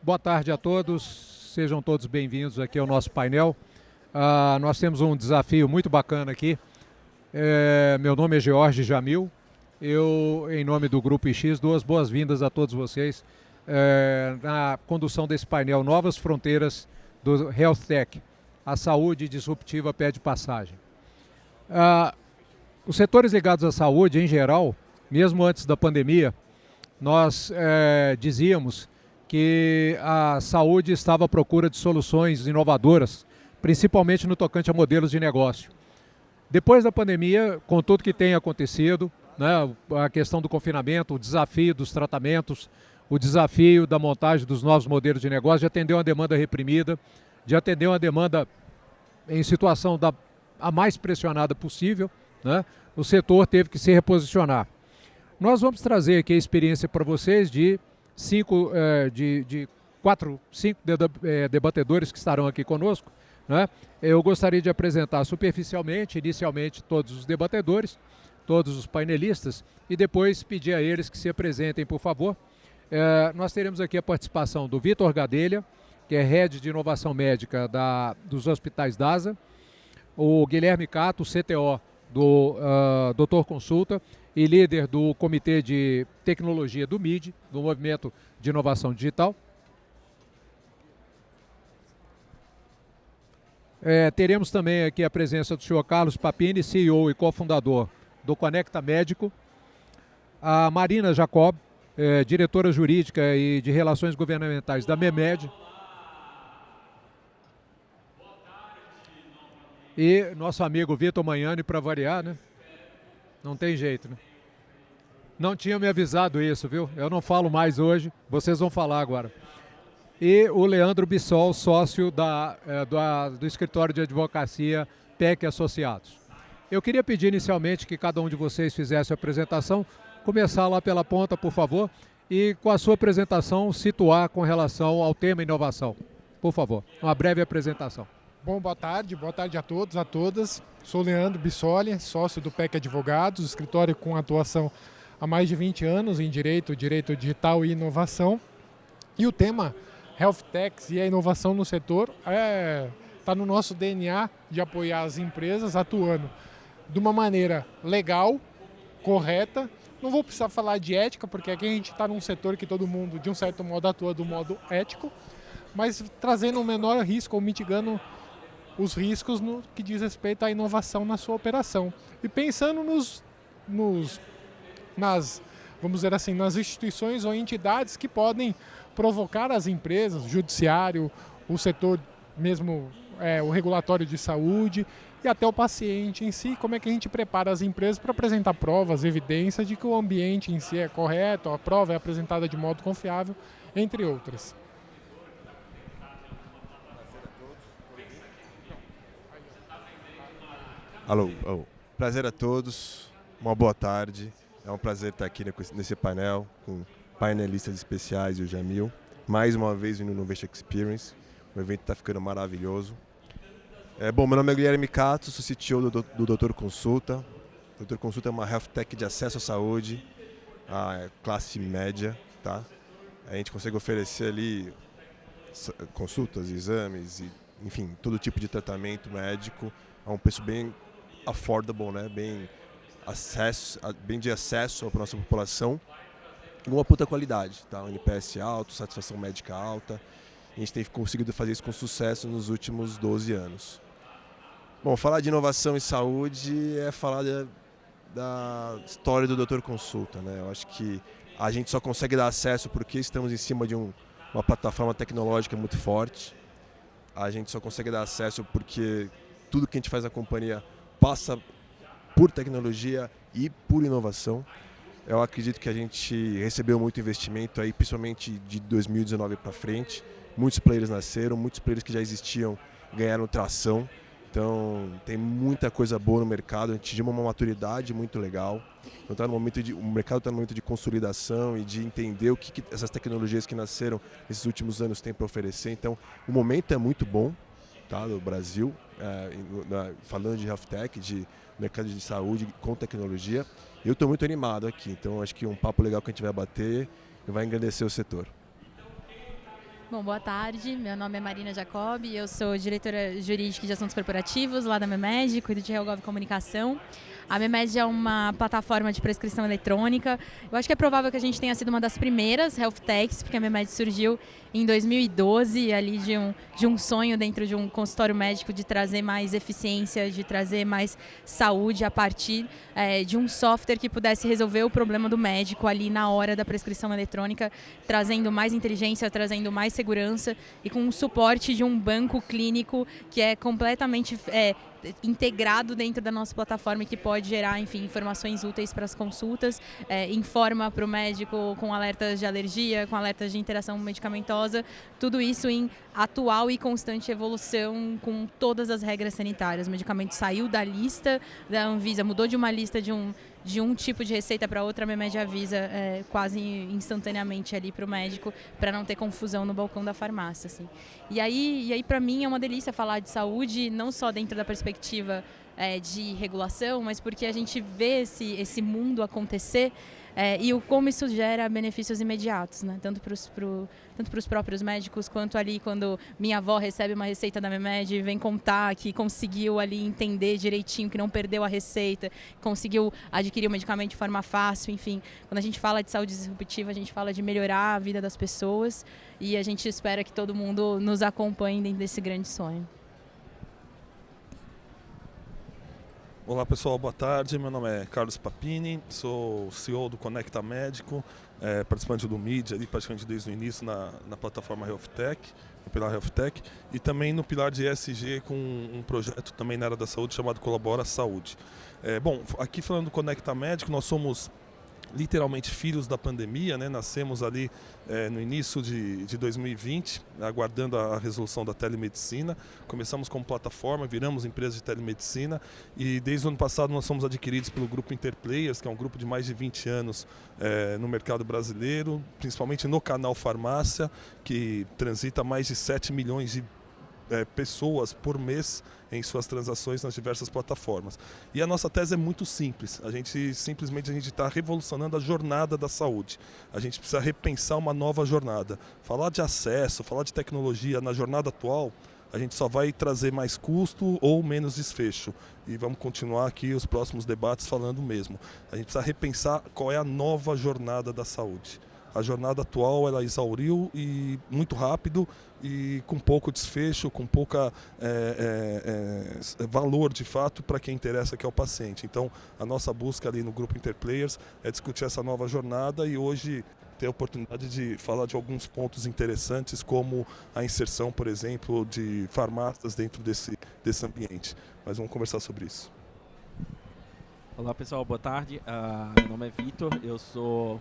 Boa tarde a todos, sejam todos bem-vindos aqui ao nosso painel. Nós temos um desafio muito bacana aqui. Meu nome é George Jamil, eu, em nome do Grupo IX, dou as boas-vindas a todos vocês na condução desse painel Novas Fronteiras do Health Tech. A saúde disruptiva pede passagem. Os setores ligados à saúde, em geral, mesmo antes da pandemia, nós dizíamos que a saúde estava à procura de soluções inovadoras, principalmente no tocante a modelos de negócio. Depois da pandemia, com tudo que tem acontecido, né, a questão do confinamento, o desafio dos tratamentos, o desafio da montagem dos novos modelos de negócio, de atender uma demanda reprimida, de atender uma demanda em situação a mais pressionada possível, né, o setor teve que se reposicionar. Nós vamos trazer aqui a experiência para vocês de cinco debatedores que estarão aqui conosco, né? Eu gostaria de apresentar superficialmente, inicialmente, todos os debatedores, todos os painelistas, e depois pedir a eles que se apresentem, por favor. Nós teremos aqui a participação do Vitor Gadelha, que é Head de Inovação Médica dos Hospitais DASA, o Guilherme Cato, CTO do Doutor Consulta, e líder do Comitê de Tecnologia do MID, do Movimento de Inovação Digital. Teremos também aqui a presença do senhor Carlos Papini, CEO e cofundador do Conecta Médico, a Marina Jacob, diretora jurídica e de Relações Governamentais da MEMED, e nosso amigo Vitor Magnani, para variar, né? Não tem jeito, né? Não tinha me avisado isso, viu? Eu não falo mais hoje, vocês vão falar agora. E o Leandro Bissol, sócio do escritório de advocacia PEC Associados. Eu queria pedir inicialmente que cada um de vocês fizesse a apresentação, começar lá pela ponta, por favor, e com a sua apresentação situar com relação ao tema inovação. Por favor, uma breve apresentação. Bom, boa tarde a todos, a todas. Sou Leandro Bissoli, sócio do PEC Advogados, escritório com atuação há mais de 20 anos em direito digital e inovação. E o tema Health Techs e a inovação no setor está no nosso DNA de apoiar as empresas atuando de uma maneira legal, correta. Não vou precisar falar de ética, porque aqui a gente está num setor que todo mundo, de um certo modo, atua do modo ético, mas trazendo um menor risco ou mitigando os riscos no que diz respeito à inovação na sua operação. E pensando nas instituições ou entidades que podem provocar as empresas, o judiciário, o setor mesmo, o regulatório de saúde e até o paciente em si, como é que a gente prepara as empresas para apresentar provas, evidências de que o ambiente em si é correto, a prova é apresentada de modo confiável, entre outras. Alô, prazer a todos, uma boa tarde. É um prazer estar aqui nesse painel com painelistas especiais e o Jamil. Mais uma vez no Innovation Experience, o evento está ficando maravilhoso. Bom, meu nome é Guilherme Cato, sou CTO do Doutor Consulta. O Doutor Consulta é uma health tech de acesso à saúde, a classe média, tá? A gente consegue oferecer ali consultas, exames, enfim, todo tipo de tratamento médico a um preço bem affordable, né? bem de acesso para a nossa população, com uma puta qualidade, tá? Um NPS alto, satisfação médica alta. A gente tem conseguido fazer isso com sucesso nos últimos 12 anos. Bom, falar de inovação em saúde é falar da história do Doutor Consulta, né? Eu acho que a gente só consegue dar acesso porque estamos em cima de uma plataforma tecnológica muito forte. A gente só consegue dar acesso porque tudo que a gente faz na companhia passa por tecnologia e por inovação. Eu acredito que a gente recebeu muito investimento aí, principalmente de 2019 para frente. Muitos players nasceram, muitos players que já existiam ganharam tração. Então tem muita coisa boa no mercado, a gente atingiu uma maturidade muito legal. Então, o mercado está no momento de consolidação e de entender o que essas tecnologias que nasceram nesses últimos anos têm para oferecer. Então o momento é muito bom, tá, no Brasil, falando de health tech, de mercado de saúde com tecnologia. Eu estou muito animado aqui, então acho que um papo legal que a gente vai bater e vai engrandecer o setor. Bom, boa tarde. Meu nome é Marina Jacob, eu sou diretora jurídica de assuntos corporativos lá da MEMED, cuido de Reogov Comunicação. A MEMED é uma plataforma de prescrição eletrônica. Eu acho que é provável que a gente tenha sido uma das primeiras health techs, porque a MEMED surgiu em 2012, ali de um sonho dentro de um consultório médico de trazer mais eficiência, de trazer mais saúde a partir de um software que pudesse resolver o problema do médico ali na hora da prescrição eletrônica, trazendo mais inteligência, trazendo mais segurança e com o suporte de um banco clínico que é completamente integrado dentro da nossa plataforma e que pode gerar, enfim, informações úteis para as consultas, informa para o médico com alertas de alergia, com alertas de interação medicamentosa, tudo isso em atual e constante evolução com todas as regras sanitárias. O medicamento saiu da lista da Anvisa, mudou de uma lista de um tipo de receita para outra, a MEMED avisa quase instantaneamente ali para o médico, para não ter confusão no balcão da farmácia. Assim. E aí para mim é uma delícia falar de saúde, não só dentro da perspectiva de regulação, mas porque a gente vê esse mundo acontecer e como isso gera benefícios imediatos, né? Tanto para os próprios médicos, quanto ali quando minha avó recebe uma receita da MEMED e vem contar que conseguiu ali entender direitinho, que não perdeu a receita, conseguiu adquirir o medicamento de forma fácil, enfim. Quando a gente fala de saúde disruptiva, a gente fala de melhorar a vida das pessoas e a gente espera que todo mundo nos acompanhe dentro desse grande sonho. Olá pessoal, boa tarde. Meu nome é Carlos Papini, sou CEO do Conecta Médico, participante do Mídia ali praticamente desde o início na plataforma Health Tech, no pilar Health Tech, e também no pilar de ESG com um projeto também na área da saúde chamado Colabora Saúde. Bom, aqui falando do Conecta Médico, nós somos literalmente filhos da pandemia, né? Nascemos ali no início de 2020, aguardando a resolução da telemedicina. Começamos como plataforma, viramos empresa de telemedicina e desde o ano passado nós fomos adquiridos pelo grupo Interplayers, que é um grupo de mais de 20 anos no mercado brasileiro, principalmente no canal farmácia, que transita mais de 7 milhões de pessoas por mês em suas transações nas diversas plataformas. E a nossa tese é muito simples. A gente está revolucionando a jornada da saúde. A gente precisa repensar uma nova jornada. Falar de acesso, falar de tecnologia na jornada atual, a gente só vai trazer mais custo ou menos desfecho. E vamos continuar aqui os próximos debates falando mesmo. A gente precisa repensar qual é a nova jornada da saúde. A jornada atual ela exauriu e muito rápido e com pouco desfecho, com pouca valor de fato para quem interessa, que é o paciente. Então a nossa busca ali no grupo Interplayers é discutir essa nova jornada e hoje ter a oportunidade de falar de alguns pontos interessantes como a inserção, por exemplo, de farmácias dentro desse ambiente. Mas vamos conversar sobre isso. Olá pessoal, boa tarde. Meu nome é Vitor, eu sou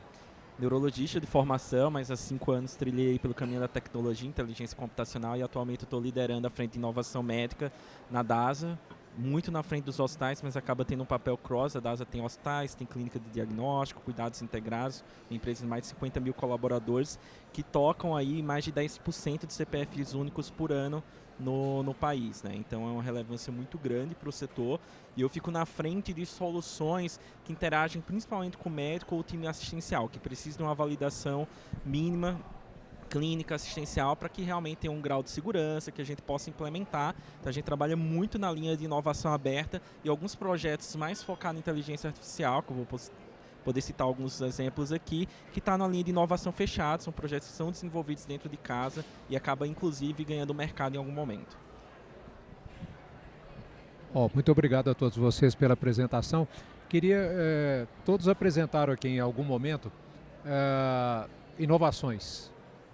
neurologista de formação, mas há 5 anos trilhei pelo caminho da tecnologia, inteligência computacional e atualmente estou liderando a frente de inovação médica na DASA, muito na frente dos hospitais, mas acaba tendo um papel cross. A DASA tem hospitais, tem clínica de diagnóstico, cuidados integrados, empresas de mais de 50 mil colaboradores que tocam aí mais de 10% de CPFs únicos por ano no país, né? Então é uma relevância muito grande para o setor e eu fico na frente de soluções que interagem principalmente com o médico ou o time assistencial, que precisa de uma validação mínima clínica, assistencial, para que realmente tenha um grau de segurança que a gente possa implementar. Então a gente trabalha muito na linha de inovação aberta e alguns projetos mais focados em inteligência artificial, que eu vou poder citar alguns exemplos aqui, que está na linha de inovação fechada, são projetos que são desenvolvidos dentro de casa e acaba inclusive ganhando mercado em algum momento. Muito obrigado a todos vocês pela apresentação. Queria, todos apresentaram aqui em algum momento inovações,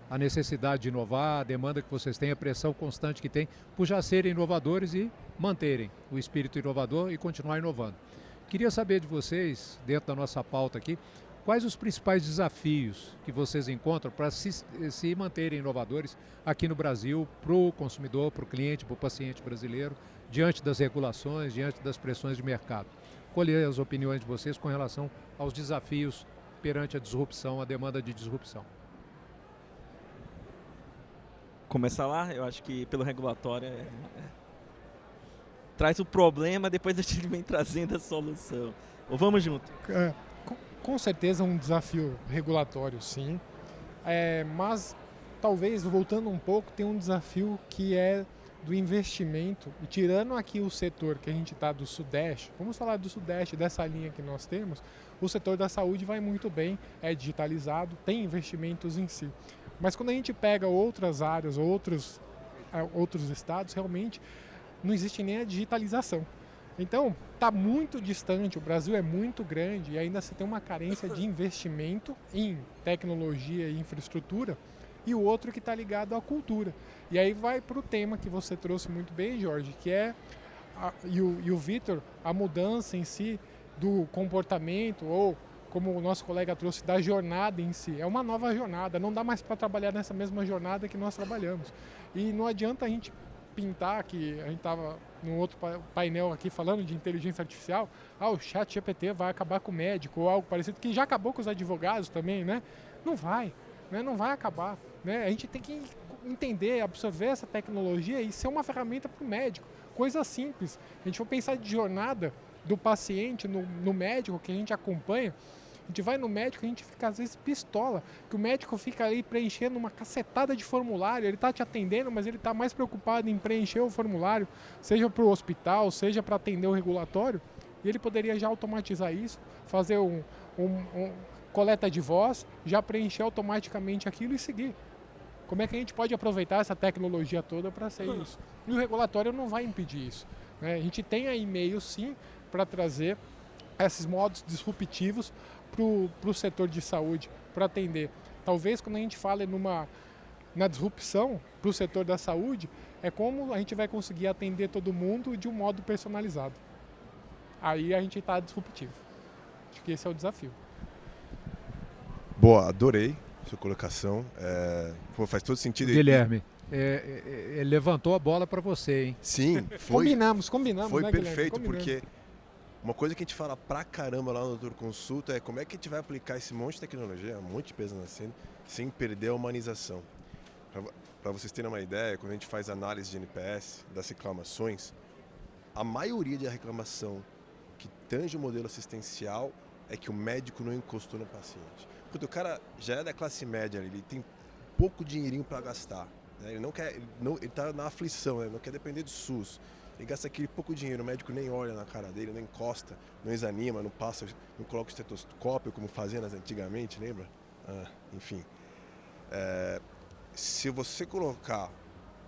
a necessidade de inovar, a demanda que vocês têm, a pressão constante que tem por já serem inovadores e manterem o espírito inovador e continuar inovando. Queria saber de vocês, dentro da nossa pauta aqui, quais os principais desafios que vocês encontram para se manterem inovadores aqui no Brasil, para o consumidor, para o cliente, para o paciente brasileiro, diante das regulações, diante das pressões de mercado. Colher as opiniões de vocês com relação aos desafios perante a disrupção, a demanda de disrupção. Começar lá, eu acho que pelo regulatório traz o problema, depois a gente vem trazendo a solução. Ou vamos junto? Com certeza um desafio regulatório, sim. Mas talvez, voltando um pouco, tem um desafio que é do investimento, e tirando aqui o setor que a gente está do Sudeste, vamos falar do Sudeste, dessa linha que nós temos, o setor da saúde vai muito bem, é digitalizado, tem investimentos em si. Mas quando a gente pega outras áreas, outros estados, realmente não existe nem a digitalização. Então, está muito distante, o Brasil é muito grande e ainda você tem uma carência de investimento em tecnologia e infraestrutura, e o outro que está ligado à cultura. E aí vai para o tema que você trouxe muito bem, Jorge, que é, e o Vitor, a mudança em si do comportamento, ou como o nosso colega trouxe, da jornada em si. É uma nova jornada, não dá mais para trabalhar nessa mesma jornada que nós trabalhamos. E não adianta a gente pintar, que a gente estava num outro painel aqui falando de inteligência artificial, o chat GPT vai acabar com o médico, ou algo parecido, que já acabou com os advogados também, né? Não vai, né? Não vai acabar. Né? A gente tem que entender, absorver essa tecnologia e ser uma ferramenta para o médico. Coisa simples. A gente for pensar de jornada do paciente no médico que a gente acompanha, a gente vai no médico e a gente fica às vezes pistola, que o médico fica ali preenchendo uma cacetada de formulário, ele está te atendendo, mas ele está mais preocupado em preencher o formulário, seja para o hospital, seja para atender o regulatório, e ele poderia já automatizar isso, fazer um coleta de voz, já preencher automaticamente aquilo e seguir. Como é que a gente pode aproveitar essa tecnologia toda para ser isso? E o regulatório não vai impedir isso. Né? A gente tem aí meios, sim, para trazer esses modos disruptivos para o setor de saúde, para atender. Talvez quando a gente fala na disrupção para o setor da saúde, é como a gente vai conseguir atender todo mundo de um modo personalizado. Aí a gente está disruptivo. Acho que esse é o desafio. Boa, adorei sua colocação. Faz todo sentido. Guilherme, ele levantou a bola para você, hein? Sim, foi. Combinamos, foi, né, perfeito, Guilherme? porque uma coisa que a gente fala pra caramba lá no Doutor Consulta é como é que a gente vai aplicar esse monte de tecnologia, um monte de peso na cena, sem perder a humanização. Para vocês terem uma ideia, quando a gente faz análise de NPS das reclamações, a maioria da reclamação que tange o modelo assistencial é que o médico não encostou no paciente. Porque o cara já é da classe média, ele tem pouco dinheirinho para gastar. Né? Ele não quer, ele está na aflição, ele não quer depender do SUS. Ele gasta aquele pouco dinheiro, o médico nem olha na cara dele, não encosta, não exanima, não passa, não coloca o estetoscópio como fazia antigamente, lembra? Enfim. Se você colocar,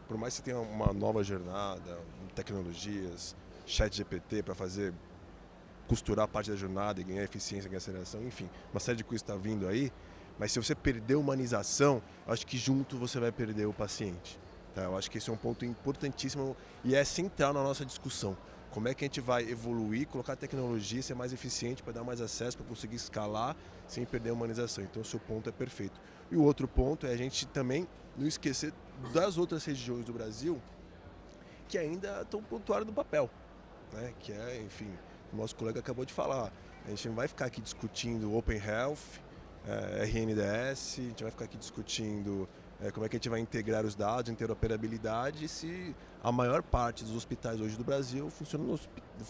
por mais que você tenha uma nova jornada, tecnologias, chat GPT para fazer costurar a parte da jornada e ganhar eficiência, ganhar aceleração, enfim, uma série de coisas está vindo aí, mas se você perder a humanização, acho que junto você vai perder o paciente. Tá? Eu acho que esse é um ponto importantíssimo e é central na nossa discussão. Como é que a gente vai evoluir, colocar tecnologia, ser mais eficiente para dar mais acesso, para conseguir escalar sem perder a humanização. Então o seu ponto é perfeito. E o outro ponto é a gente também não esquecer das outras regiões do Brasil que ainda estão pontuadas no papel, né? Que é, enfim, o nosso colega acabou de falar. A gente não vai ficar aqui discutindo Open Health, RNDS, a gente vai ficar aqui discutindo como é que a gente vai integrar os dados, interoperabilidade, se a maior parte dos hospitais hoje do Brasil funcionam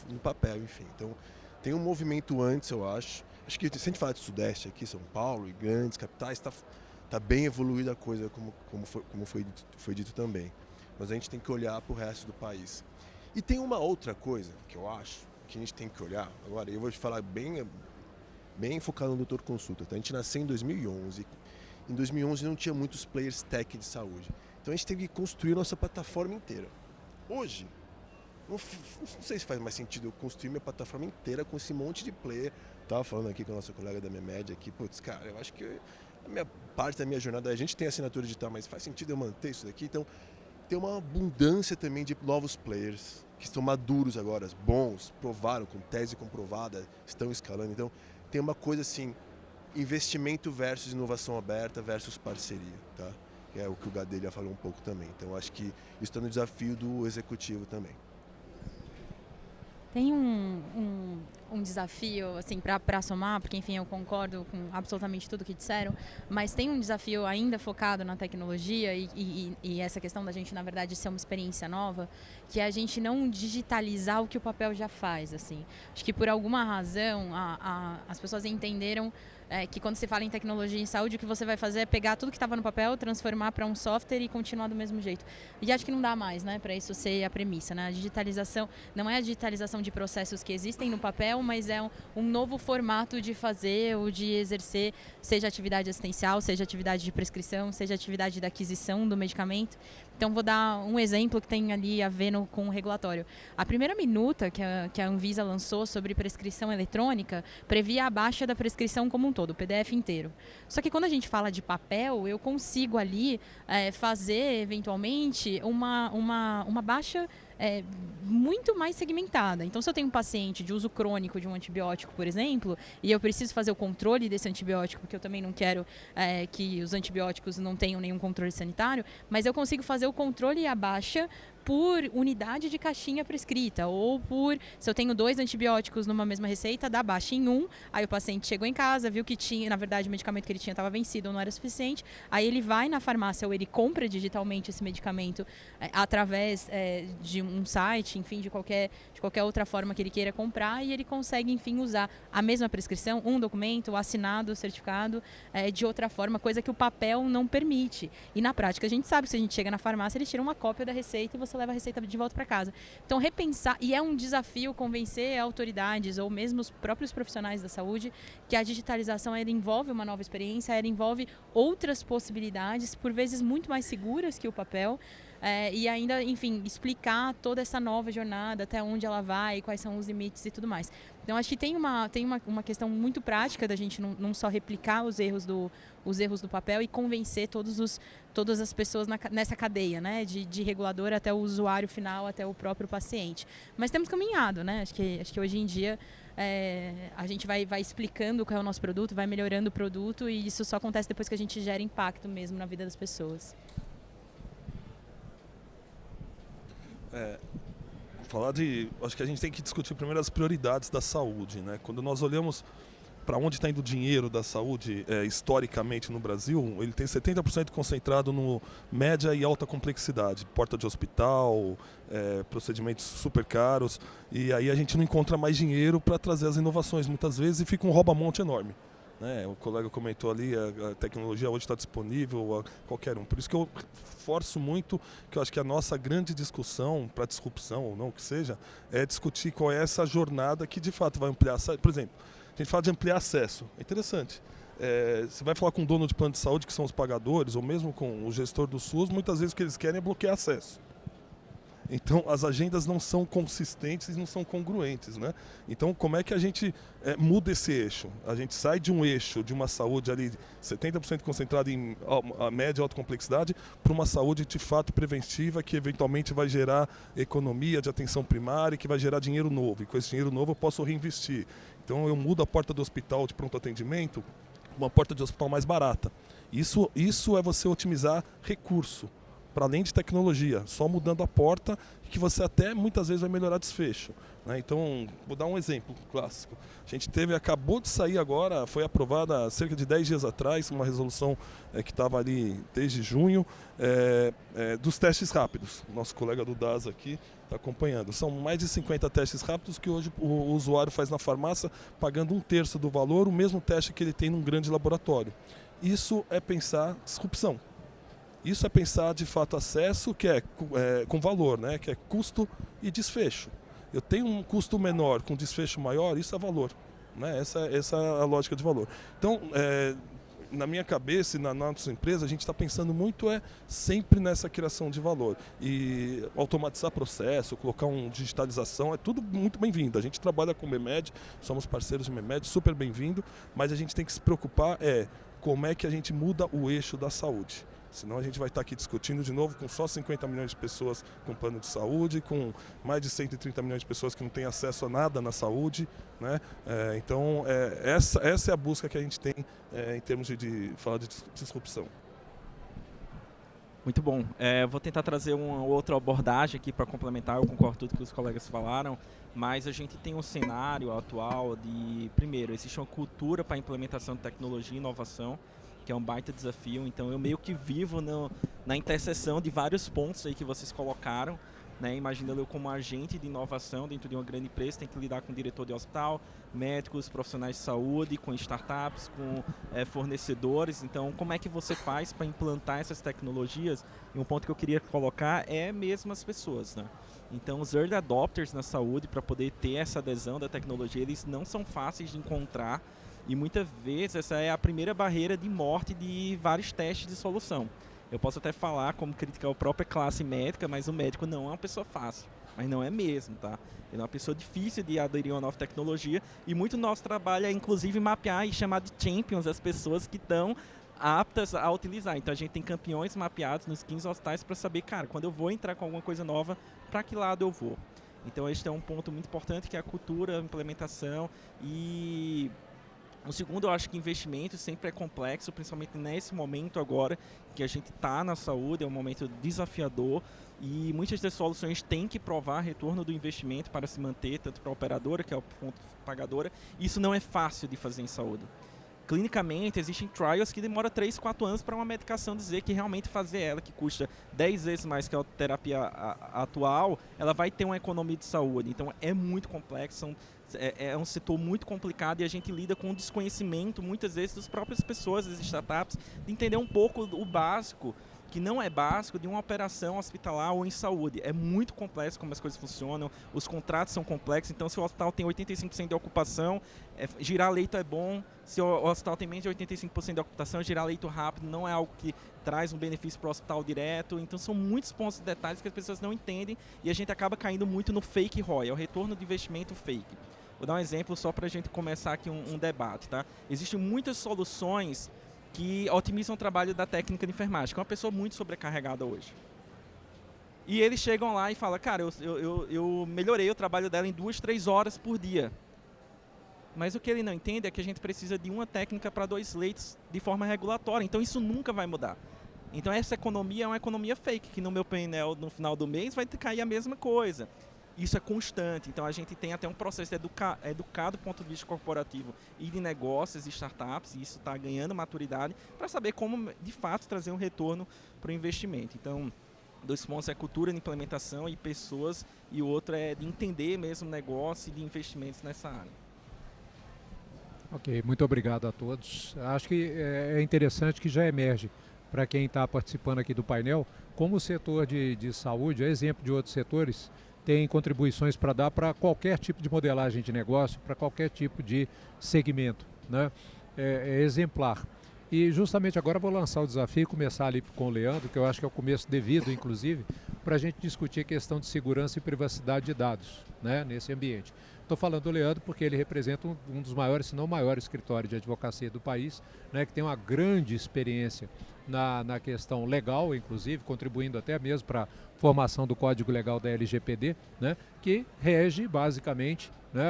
no papel, enfim. Então, tem um movimento antes, eu acho. Acho que se a gente falar de Sudeste aqui, São Paulo e grandes capitais, tá bem evoluída a coisa, como foi dito também. Mas a gente tem que olhar para o resto do país. E tem uma outra coisa que eu acho que a gente tem que olhar. Agora, eu vou te falar bem focado no Doutor Consulta. Tá? A gente nasceu em 2011. Em 2011 não tinha muitos players tech de saúde. Então a gente teve que construir nossa plataforma inteira. Hoje, não sei se faz mais sentido eu construir minha plataforma inteira com esse monte de player. Estava falando aqui com a nossa colega da Memed aqui. Putz, cara, eu acho que a minha parte da minha jornada, a gente tem assinatura digital, mas faz sentido eu manter isso daqui. Então, tem uma abundância também de novos players que estão maduros agora, bons, provaram, com tese comprovada, estão escalando. Então, tem uma coisa assim, investimento versus inovação aberta versus parceria, tá? É o que o Gadelha falou um pouco também. Então, acho que isso está no desafio do executivo também. Tem um desafio, assim, para somar, porque, enfim, eu concordo com absolutamente tudo que disseram, mas tem um desafio ainda focado na tecnologia e essa questão da gente, na verdade, ser uma experiência nova, que é a gente não digitalizar o que o papel já faz, assim. Acho que, por alguma razão, as pessoas entenderam que quando você fala em tecnologia em saúde, o que você vai fazer é pegar tudo que estava no papel, transformar para um software e continuar do mesmo jeito. E acho que não dá mais, né, para isso ser a premissa, né? A digitalização não é a digitalização de processos que existem no papel, mas é um novo formato de fazer ou de exercer, seja atividade assistencial, seja atividade de prescrição, seja atividade da aquisição do medicamento. Então, vou dar um exemplo que tem ali a ver com o regulatório. A primeira minuta que a Anvisa lançou sobre prescrição eletrônica previa a baixa da prescrição como um todo, o PDF inteiro. Só que quando a gente fala de papel, eu consigo ali fazer, eventualmente, uma baixa muito mais segmentada. Então, se eu tenho um paciente de uso crônico de um antibiótico, por exemplo, e eu preciso fazer o controle desse antibiótico, porque eu também não quero que os antibióticos não tenham nenhum controle sanitário, mas eu consigo fazer o controle e a baixa por unidade de caixinha prescrita, ou se eu tenho 2 antibióticos numa mesma receita, dá baixa em um, aí o paciente chegou em casa, viu que tinha, na verdade, o medicamento que ele tinha estava vencido ou não era suficiente, aí ele vai na farmácia ou ele compra digitalmente esse medicamento através de um site, enfim, de qualquer outra forma que ele queira comprar, e ele consegue, enfim, usar a mesma prescrição, um documento assinado, certificado, de outra forma, coisa que o papel não permite. E na prática a gente sabe que se a gente chega na farmácia, eles tiram uma cópia da receita e você leva a receita de volta para casa. Então, repensar, e é um desafio convencer autoridades ou mesmo os próprios profissionais da saúde que a digitalização ela envolve uma nova experiência, ela envolve outras possibilidades, por vezes muito mais seguras que o papel, e ainda, enfim, explicar toda essa nova jornada, até onde ela vai, quais são os limites e tudo mais. Então, acho que tem uma questão muito prática da gente não só replicar os erros do papel e convencer todas as pessoas nessa cadeia, né, de regulador até o usuário final, até o próprio paciente. Mas temos caminhado, né? Acho que hoje em dia a gente vai explicando qual é o nosso produto, vai melhorando o produto, e isso só acontece depois que a gente gera impacto mesmo na vida das pessoas. Acho que a gente tem que discutir primeiro as prioridades da saúde, né? Quando nós olhamos para onde está indo o dinheiro da saúde historicamente no Brasil, ele tem 70% concentrado no média e alta complexidade, porta de hospital, procedimentos super caros, e aí a gente não encontra mais dinheiro para trazer as inovações muitas vezes e fica um rouba-monte enorme. O colega comentou ali, a tecnologia hoje está disponível a qualquer um. Por isso que eu forço muito, que eu acho que a nossa grande discussão, para disrupção ou não, o que seja, é discutir qual é essa jornada que de fato vai ampliar. Por exemplo, a gente fala de ampliar acesso. É interessante. Você vai falar com o dono de plano de saúde, que são os pagadores, ou mesmo com o gestor do SUS, muitas vezes o que eles querem é bloquear acesso. Então, as agendas não são consistentes e não são congruentes, né? Então, como é que a gente muda esse eixo? A gente sai de um eixo de uma saúde ali 70% concentrada em a média e alta complexidade para uma saúde de fato preventiva que eventualmente vai gerar economia de atenção primária e que vai gerar dinheiro novo. E com esse dinheiro novo eu posso reinvestir. Então, eu mudo a porta do hospital de pronto atendimento para uma porta de hospital mais barata. Isso é você otimizar recurso, para além de tecnologia, só mudando a porta, que você até muitas vezes vai melhorar desfecho, né? Então, vou dar um exemplo clássico. A gente acabou de sair agora, foi aprovada há cerca de 10 dias atrás, uma resolução que estava ali desde junho, dos testes rápidos. Nosso colega do DAS aqui está acompanhando. São mais de 50 testes rápidos que hoje o usuário faz na farmácia, pagando 1/3 do valor, o mesmo teste que ele tem num grande laboratório. Isso é pensar disrupção. Isso é pensar, de fato, acesso que com valor, né? Que é custo e desfecho. Eu tenho um custo menor com desfecho maior, isso é valor, né? Essa é a lógica de valor. Então, na minha cabeça e na nossa empresa, a gente está pensando muito sempre nessa criação de valor. E automatizar processo, colocar digitalização, é tudo muito bem-vindo. A gente trabalha com o MEMED, somos parceiros do MEMED, super bem-vindo, mas a gente tem que se preocupar como é que a gente muda o eixo da saúde. Senão a gente vai estar aqui discutindo de novo com só 50 milhões de pessoas com plano de saúde, com mais de 130 milhões de pessoas que não têm acesso a nada na saúde, né? Então, essa é a busca que a gente tem em termos de falar de disrupção. Muito bom. Vou tentar trazer uma outra abordagem aqui para complementar, eu concordo com tudo que os colegas falaram, mas a gente tem um cenário atual primeiro, existe uma cultura para a implementação de tecnologia e inovação, que é um baita desafio. Então eu meio que vivo na interseção de vários pontos aí que vocês colocaram, né? Imaginando eu como agente de inovação dentro de uma grande empresa, tem que lidar com diretor de hospital, médicos, profissionais de saúde, com startups, com fornecedores. Então, como é que você faz para implantar essas tecnologias? E um ponto que eu queria colocar é mesmo as pessoas, né? Então, os early adopters na saúde, para poder ter essa adesão da tecnologia, eles não são fáceis de encontrar e muitas vezes essa é a primeira barreira de morte de vários testes de solução. Eu posso até falar como criticar a própria classe médica, mas o médico não é uma pessoa fácil, mas não é mesmo, tá? Ele é uma pessoa difícil de aderir a uma nova tecnologia e muito do nosso trabalho é inclusive mapear e chamar de champions as pessoas que estão aptas a utilizar. Então a gente tem campeões mapeados nos 15 hospitais para saber, cara, quando eu vou entrar com alguma coisa nova, para que lado eu vou. Então este é um ponto muito importante que é a cultura, a implementação e o segundo, eu acho que investimento sempre é complexo, principalmente nesse momento agora que a gente está na saúde, é um momento desafiador e muitas das soluções têm que provar retorno do investimento para se manter, tanto para a operadora, que é a fonte pagadora. Isso não é fácil de fazer em saúde. Clinicamente, existem trials que demoram 3, 4 anos para uma medicação dizer que realmente fazer ela, que custa 10 vezes mais que a terapia atual, ela vai ter uma economia de saúde. Então, é muito complexo, é um setor muito complicado e a gente lida com o desconhecimento, muitas vezes, das próprias pessoas, das startups, de entender um pouco o básico, que não é básico, de uma operação hospitalar ou em saúde. É muito complexo como as coisas funcionam, os contratos são complexos, então se o hospital tem 85% de ocupação, girar leito é bom, se o hospital tem menos de 85% de ocupação, girar leito rápido não é algo que traz um benefício para o hospital direto, então são muitos pontos e detalhes que as pessoas não entendem e a gente acaba caindo muito no fake ROI, é o retorno de investimento fake. Vou dar um exemplo só para a gente começar aqui um debate, tá? Existem muitas soluções que otimizam o trabalho da técnica de enfermagem, que é uma pessoa muito sobrecarregada hoje. E eles chegam lá e falam, cara, eu melhorei o trabalho dela em 2, 3 horas por dia. Mas o que ele não entende é que a gente precisa de uma técnica para 2 leitos de forma regulatória, então isso nunca vai mudar. Então essa economia é uma economia fake, que no meu painel no final do mês vai cair a mesma coisa. Isso é constante, então a gente tem até um processo educado do ponto de vista corporativo e de negócios e startups, e isso está ganhando maturidade para saber como, de fato, trazer um retorno para o investimento. Então, 2 pontos é cultura de implementação e pessoas, e o outro é de entender mesmo o negócio e de investimentos nessa área. Ok, muito obrigado a todos. Acho que é interessante que já emerge para quem está participando aqui do painel, como o setor de saúde, é exemplo de outros setores, tem contribuições para dar para qualquer tipo de modelagem de negócio, para qualquer tipo de segmento, né? É exemplar. E justamente agora vou lançar o desafio e começar ali com o Leandro, que eu acho que é o começo devido, inclusive, para a gente discutir a questão de segurança e privacidade de dados, né, nesse ambiente. Estou falando do Leandro porque ele representa um dos maiores, se não o maior escritório de advocacia do país, né, que tem uma grande experiência na questão legal, inclusive, contribuindo até mesmo para a formação do Código Legal da LGPD, né, que rege basicamente, né,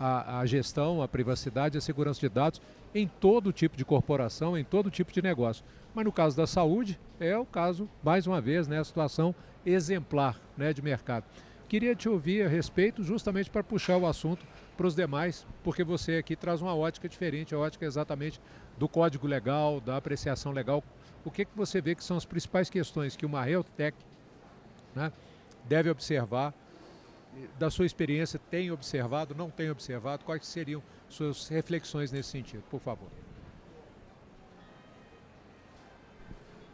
a gestão, a privacidade e a segurança de dados em todo tipo de corporação, em todo tipo de negócio. Mas no caso da saúde, é o caso, mais uma vez, né, a situação exemplar, né, de mercado. Queria te ouvir a respeito, justamente para puxar o assunto para os demais, porque você aqui traz uma ótica diferente, a ótica exatamente do código legal, da apreciação legal. O que você vê que são as principais questões que uma health tech, né, deve observar, da sua experiência, tem observado, não tem observado, quais seriam suas reflexões nesse sentido, por favor?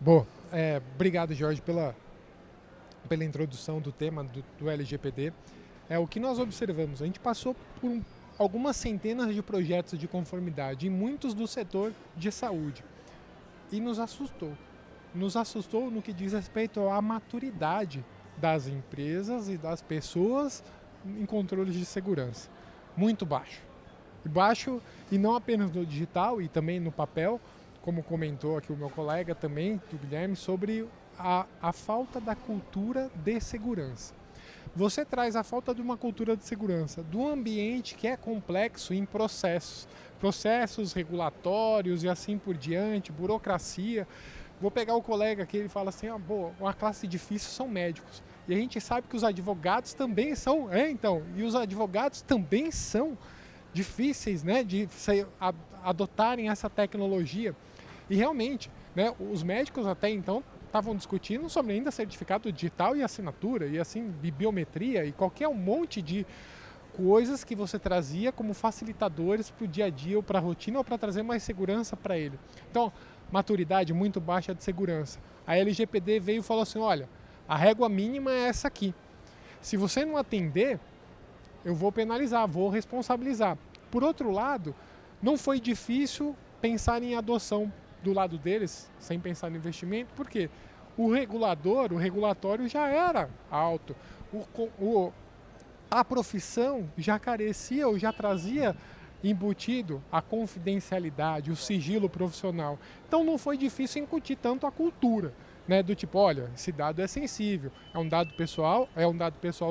Bom, obrigado, Jorge, pela introdução do tema do LGPD. O que nós observamos, a gente passou por algumas centenas de projetos de conformidade em muitos do setor de saúde e nos assustou. Nos assustou no que diz respeito à maturidade das empresas e das pessoas em controles de segurança. Muito baixo. Baixo, e não apenas no digital e também no papel, como comentou aqui o meu colega também, do Guilherme, sobre a falta da cultura de segurança. Você traz a falta de uma cultura de segurança do ambiente que é complexo em processos regulatórios e assim por diante, burocracia. Vou pegar o colega aqui, ele fala assim, uma classe difícil são médicos. E a gente sabe que os advogados também são, e os advogados também são difíceis, né, de adotarem essa tecnologia. E realmente, né, os médicos até então estavam discutindo sobre ainda certificado digital e assinatura, e assim, biometria e qualquer um monte de coisas que você trazia como facilitadores para o dia a dia ou para a rotina ou para trazer mais segurança para ele. Então, maturidade muito baixa de segurança. A LGPD veio e falou assim, olha, a régua mínima é essa aqui. Se você não atender, eu vou penalizar, vou responsabilizar. Por outro lado, não foi difícil pensar em adoção do lado deles, sem pensar no investimento, porque o regulatório já era alto. A profissão já carecia ou já trazia embutido a confidencialidade, o sigilo profissional. Então não foi difícil incutir tanto a cultura, né, do tipo, olha, esse dado é sensível, é um dado pessoal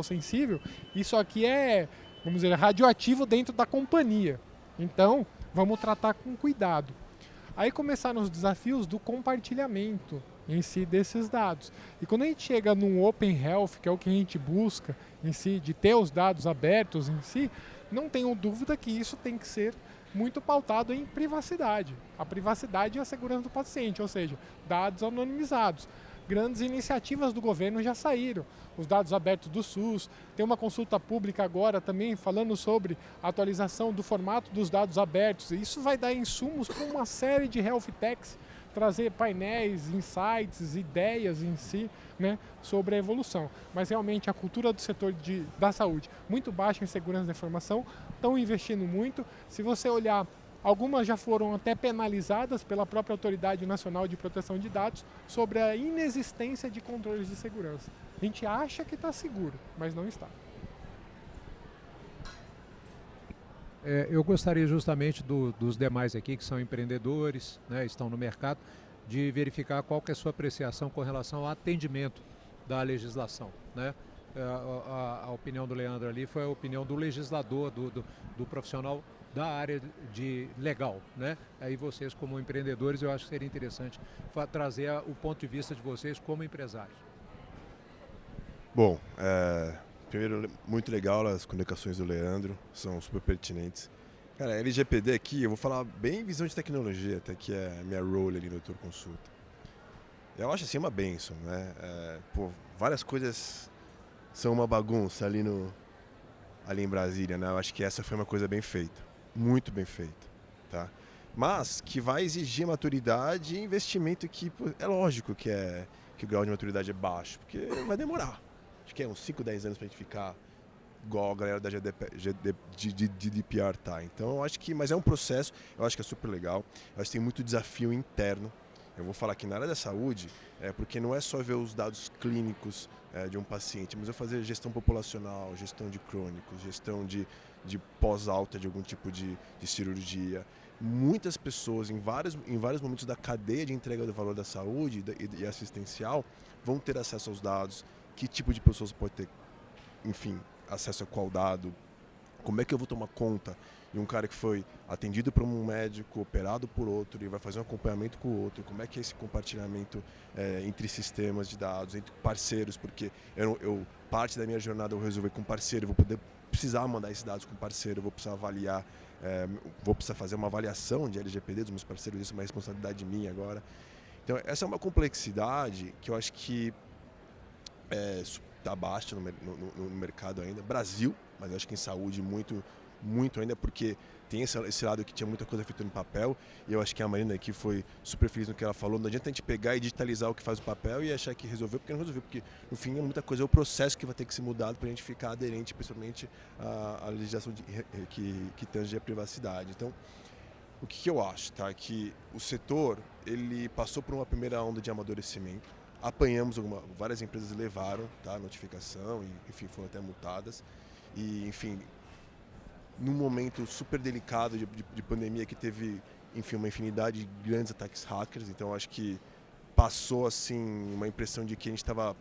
sensível, isso aqui é, vamos dizer, radioativo dentro da companhia. Então, vamos tratar com cuidado. Aí começaram os desafios do compartilhamento em si desses dados. E quando a gente chega num Open Health, que é o que a gente busca em si, de ter os dados abertos em si, não tenho dúvida que isso tem que ser muito pautado em privacidade. A privacidade e a segurança do paciente, ou seja, dados anonimizados. Grandes iniciativas do governo já saíram, os dados abertos do SUS, tem uma consulta pública agora também falando sobre a atualização do formato dos dados abertos. Isso vai dar insumos para uma série de health techs, trazer painéis, insights, ideias em si, né, sobre a evolução. Mas realmente a cultura do setor da saúde, muito baixa em segurança da informação, estão investindo muito. Se você olhar, algumas já foram até penalizadas pela própria Autoridade Nacional de Proteção de Dados sobre a inexistência de controles de segurança. A gente acha que está seguro, mas não está. Eu gostaria justamente dos demais aqui, que são empreendedores, né, estão no mercado, de verificar qual que é a sua apreciação com relação ao atendimento da legislação, né? A opinião do Leandro ali foi a opinião do legislador, do profissional da área de legal, né? Aí vocês, como empreendedores, eu acho que seria interessante trazer o ponto de vista de vocês como empresários. Bom, primeiro, muito legal as comunicações do Leandro, são super pertinentes. Cara, LGPD aqui, eu vou falar bem visão de tecnologia, até que é a minha role ali no Doutor Consulta. Eu acho assim uma bênção, né? Várias coisas são uma bagunça ali em Brasília, né? Eu acho que essa foi uma coisa bem feita, muito bem feita, tá? Mas que vai exigir maturidade e investimento que é lógico que o grau de maturidade é baixo, porque vai demorar. Acho que é uns 5, 10 anos pra gente ficar igual a galera da GDPR tá. Então eu acho que, mas é um processo, eu acho que é super legal, eu acho que tem muito desafio interno. Eu vou falar que na área da saúde, porque não é só ver os dados clínicos de um paciente, mas eu fazer gestão populacional, gestão de crônicos, gestão de pós-alta de algum tipo de cirurgia. Muitas pessoas, em vários momentos da cadeia de entrega do valor da saúde e assistencial, vão ter acesso aos dados, que tipo de pessoas pode ter, enfim, acesso a qual dado, como é que eu vou tomar conta de um cara que foi atendido por um médico, operado por outro, e vai fazer um acompanhamento com o outro, como é que é esse compartilhamento entre sistemas de dados, entre parceiros, porque parte da minha jornada eu resolver com parceiro, eu vou precisar mandar esses dados com parceiro, eu vou precisar avaliar, vou precisar fazer uma avaliação de LGPD dos meus parceiros, isso é uma responsabilidade minha agora. Então essa é uma complexidade que eu acho que está baixa no mercado ainda. Brasil, mas eu acho que em saúde muito ainda, porque tem esse lado que tinha muita coisa feita no papel, e eu acho que a Marina aqui foi super feliz no que ela falou. Não adianta a gente pegar e digitalizar o que faz o papel e achar que resolveu, porque não resolveu, porque no fim é muita coisa, é o processo que vai ter que ser mudado para a gente ficar aderente, principalmente à legislação que tange a privacidade. Então, o que eu acho, tá? Que o setor, ele passou por uma primeira onda de amadurecimento, apanhamos várias empresas levaram, tá, notificação, e, enfim, foram até multadas, e, enfim, num momento super delicado de pandemia que teve, enfim, uma infinidade de grandes ataques hackers. Então acho que passou assim uma impressão de que a gente estava,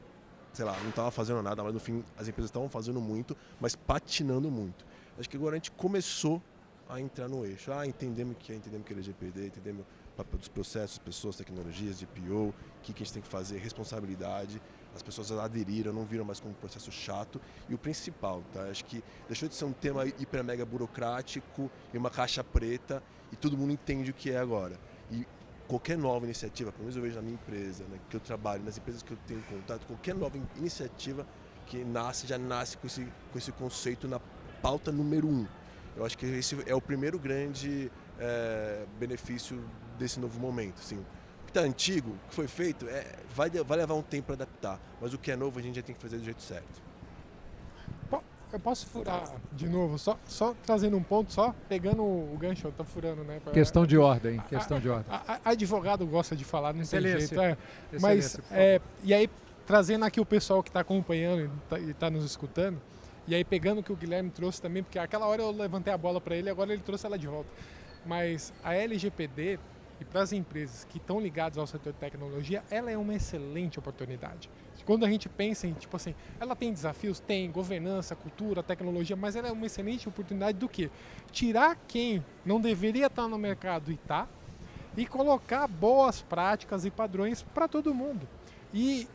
sei lá, não estava fazendo nada, mas no fim as empresas estavam fazendo muito, mas patinando muito. Acho que agora a gente começou a entrar no eixo, entendemos que é LGPD, entendemos o papel dos processos, pessoas, tecnologias, DPO, o que a gente tem que fazer, responsabilidade. As pessoas aderiram, não viram mais como um processo chato. E o principal, tá? Acho que deixou de ser um tema hiper mega burocrático e uma caixa preta e todo mundo entende o que é agora. E qualquer nova iniciativa, pelo menos eu vejo na minha empresa, né, que eu trabalho, nas empresas que eu tenho contato, qualquer nova iniciativa que já nasce com esse conceito na pauta número 1. Eu acho que esse é o primeiro grande benefício desse novo momento. Assim. O que está antigo, o que foi feito, vai levar um tempo para adaptar, mas o que é novo a gente já tem que fazer do jeito certo. Eu posso furar de novo, só trazendo um ponto, só pegando o gancho, eu tô furando, né? Questão de ordem, questão de ordem. Advogado gosta de falar, não tem jeito. Mas, e aí, trazendo aqui o pessoal que está acompanhando e está nos escutando, e aí pegando o que o Guilherme trouxe também, porque aquela hora eu levantei a bola para ele, agora ele trouxe ela de volta. Mas a LGPD, e para as empresas que estão ligadas ao setor de tecnologia, ela é uma excelente oportunidade. Quando a gente pensa em, tipo assim, ela tem desafios? Tem, governança, cultura, tecnologia, mas ela é uma excelente oportunidade do quê? Tirar quem não deveria estar no mercado e está, e colocar boas práticas e padrões para todo mundo. E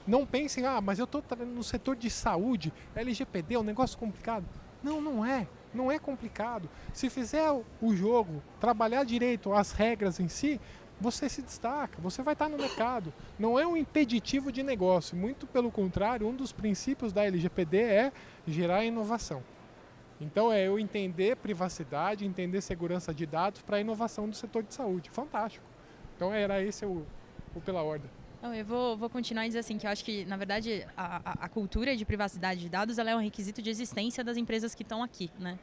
não pensem, mas eu estou no setor de saúde, LGPD é um negócio complicado. Não, não é. Não é complicado. Se fizer o jogo, trabalhar direito as regras em si, você se destaca, você vai estar no mercado. Não é um impeditivo de negócio, muito pelo contrário, um dos princípios da LGPD é gerar inovação. Então eu entender privacidade, entender segurança de dados para a inovação do setor de saúde. Fantástico. Então era esse o pela ordem. Eu vou continuar e dizer assim, que eu acho que, na verdade, a cultura de privacidade de dados ela é um requisito de existência das empresas que estão aqui, né?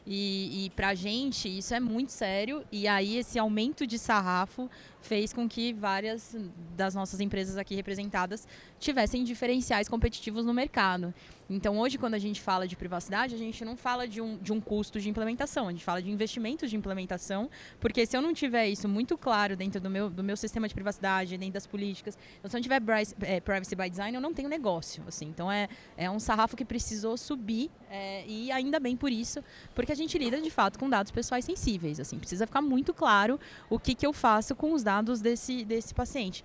E pra gente isso é muito sério, e aí esse aumento de sarrafo fez com que várias das nossas empresas aqui representadas tivessem diferenciais competitivos no mercado. Então hoje, quando a gente fala de privacidade, a gente não fala de um custo de implementação, a gente fala de investimentos de implementação, porque se eu não tiver isso muito claro dentro do meu sistema de privacidade, dentro das políticas, se eu não tiver privacy by design, eu não tenho negócio. Assim. Então é um sarrafo que precisou subir, e ainda bem por isso, porque a gente lida de fato com dados pessoais sensíveis. Assim, precisa ficar muito claro o que eu faço com os dados desse paciente.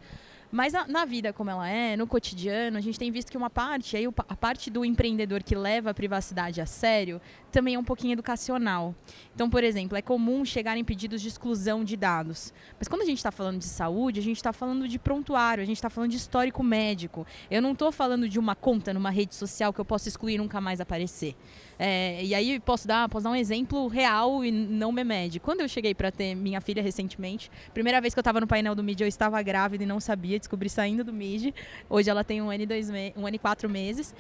Mas na vida como ela é, no cotidiano, a gente tem visto que uma parte, aí a parte do empreendedor que leva a privacidade a sério, também é um pouquinho educacional. Então, por exemplo, é comum chegarem pedidos de exclusão de dados. Mas quando a gente está falando de saúde, a gente está falando de prontuário, a gente está falando de histórico médico. Eu não estou falando de uma conta numa rede social que eu posso excluir e nunca mais aparecer. E aí posso dar um exemplo real e não memédio. Quando eu cheguei para ter minha filha recentemente, primeira vez que eu estava no painel do MIDI, eu estava grávida e não sabia, descobri saindo do MIDI. Hoje ela tem 1 ano e 4 meses.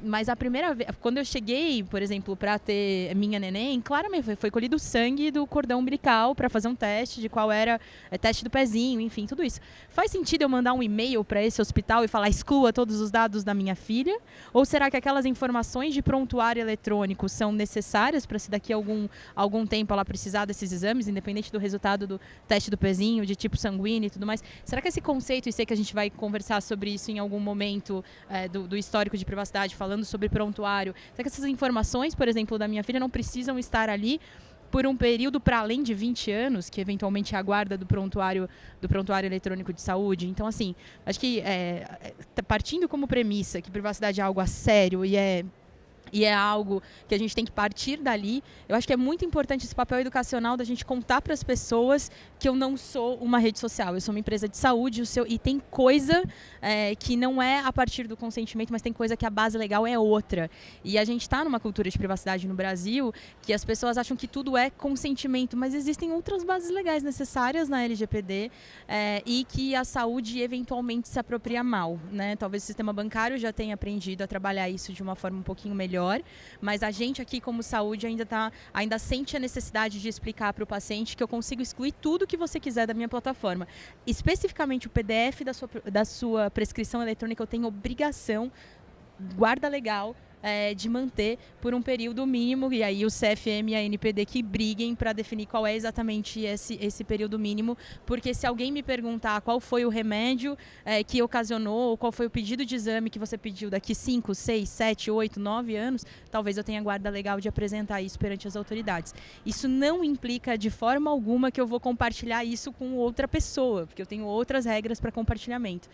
Mas a primeira vez, quando eu cheguei, por exemplo, para ter minha neném, claramente foi colhido o sangue do cordão umbilical para fazer um teste de qual era teste do pezinho, enfim, tudo isso. Faz sentido eu mandar um e-mail para esse hospital e falar exclua todos os dados da minha filha? Ou será que aquelas informações de prontuário eletrônico são necessárias para se daqui a algum tempo ela precisar desses exames, independente do resultado do teste do pezinho, de tipo sanguíneo e tudo mais? Será que esse conceito, e sei que a gente vai conversar sobre isso em algum momento do histórico de privacidade, falando sobre prontuário, será que essas informações, por exemplo, da minha filha não precisam estar ali por um período para além de 20 anos, que eventualmente é a guarda do prontuário eletrônico de saúde? Então, assim, acho que partindo como premissa que privacidade é algo a sério e é algo que a gente tem que partir dali, eu acho que é muito importante esse papel educacional da gente contar para as pessoas que eu não sou uma rede social, eu sou uma empresa de saúde, e tem coisa que não é a partir do consentimento, mas tem coisa que a base legal é outra. E a gente está numa cultura de privacidade no Brasil que as pessoas acham que tudo é consentimento, mas existem outras bases legais necessárias na LGPD e que a saúde eventualmente se apropria mal, né? Talvez o sistema bancário já tenha aprendido a trabalhar isso de uma forma um pouquinho melhor, mas a gente aqui como saúde ainda sente a necessidade de explicar para o paciente que eu consigo excluir tudo que você quiser da minha plataforma. Especificamente o PDF da sua prescrição eletrônica eu tenho obrigação, guarda legal, de manter por um período mínimo, e aí o CFM e a NPD que briguem para definir qual é exatamente esse período mínimo, porque se alguém me perguntar qual foi o remédio que ocasionou, ou qual foi o pedido de exame que você pediu daqui 5, 6, 7, 8, 9 anos, talvez eu tenha guarda legal de apresentar isso perante as autoridades. Isso não implica de forma alguma que eu vou compartilhar isso com outra pessoa, porque eu tenho outras regras para compartilhamento.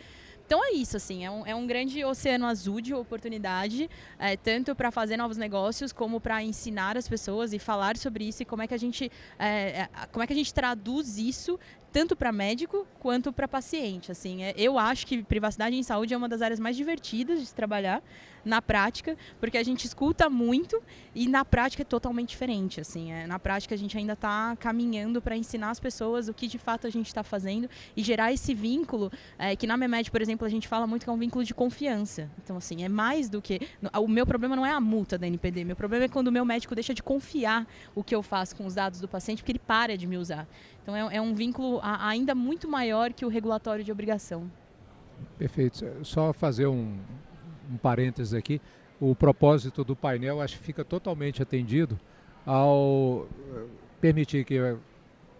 Então é isso, assim, é um grande oceano azul de oportunidade, tanto para fazer novos negócios, como para ensinar as pessoas e falar sobre isso, e como é que a gente traduz isso tanto para médico quanto para paciente. Assim, eu acho que privacidade em saúde é uma das áreas mais divertidas de se trabalhar na prática, porque a gente escuta muito e na prática é totalmente diferente. Assim, na prática a gente ainda está caminhando para ensinar as pessoas o que de fato a gente está fazendo e gerar esse vínculo, que na MEMED, por exemplo, a gente fala muito que é um vínculo de confiança. Então, assim, é mais do que... O meu problema não é a multa da NPD, meu problema é quando o meu médico deixa de confiar o que eu faço com os dados do paciente, porque ele para de me usar. Então, é um vínculo ainda muito maior que o regulatório de obrigação. Perfeito. Só fazer um parênteses aqui. O propósito do painel acho que fica totalmente atendido ao permitir que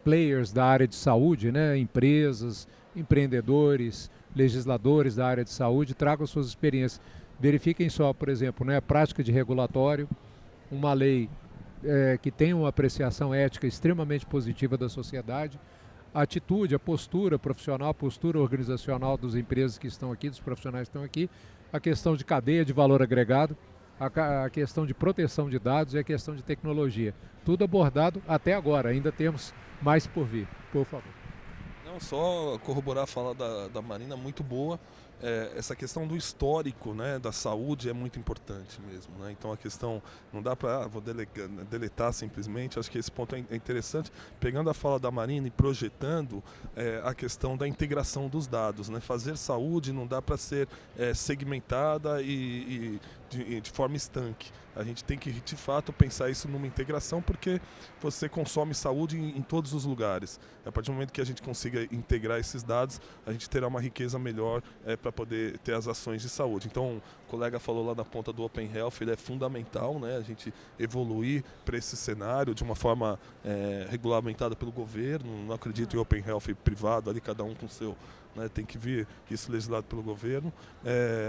players da área de saúde, né, empresas, empreendedores, legisladores da área de saúde tragam suas experiências. Verifiquem só, por exemplo, né, a prática de regulatório, uma lei que tem uma apreciação ética extremamente positiva da sociedade, a atitude, a postura profissional, a postura organizacional das empresas que estão aqui, dos profissionais que estão aqui, a questão de cadeia de valor agregado, a questão de proteção de dados e a questão de tecnologia. Tudo abordado até agora, ainda temos mais por vir. Por favor. Não, só corroborar a fala da Marina, muito boa. Essa questão do histórico, né, da saúde é muito importante mesmo, né? Então a questão, não dá para vou deletar simplesmente, acho que esse ponto é interessante, pegando a fala da Marina e projetando a questão da integração dos dados, né? Fazer saúde não dá para ser segmentada e de forma estanque. A gente tem que, de fato, pensar isso numa integração, porque você consome saúde em todos os lugares. A partir do momento que a gente consiga integrar esses dados, a gente terá uma riqueza melhor para poder ter as ações de saúde. Então, o colega falou lá na ponta do Open Health, ele é fundamental, né? A gente evoluir para esse cenário de uma forma regulamentada pelo governo. Não acredito em Open Health privado, ali cada um com o seu... Tem que vir isso legislado pelo governo,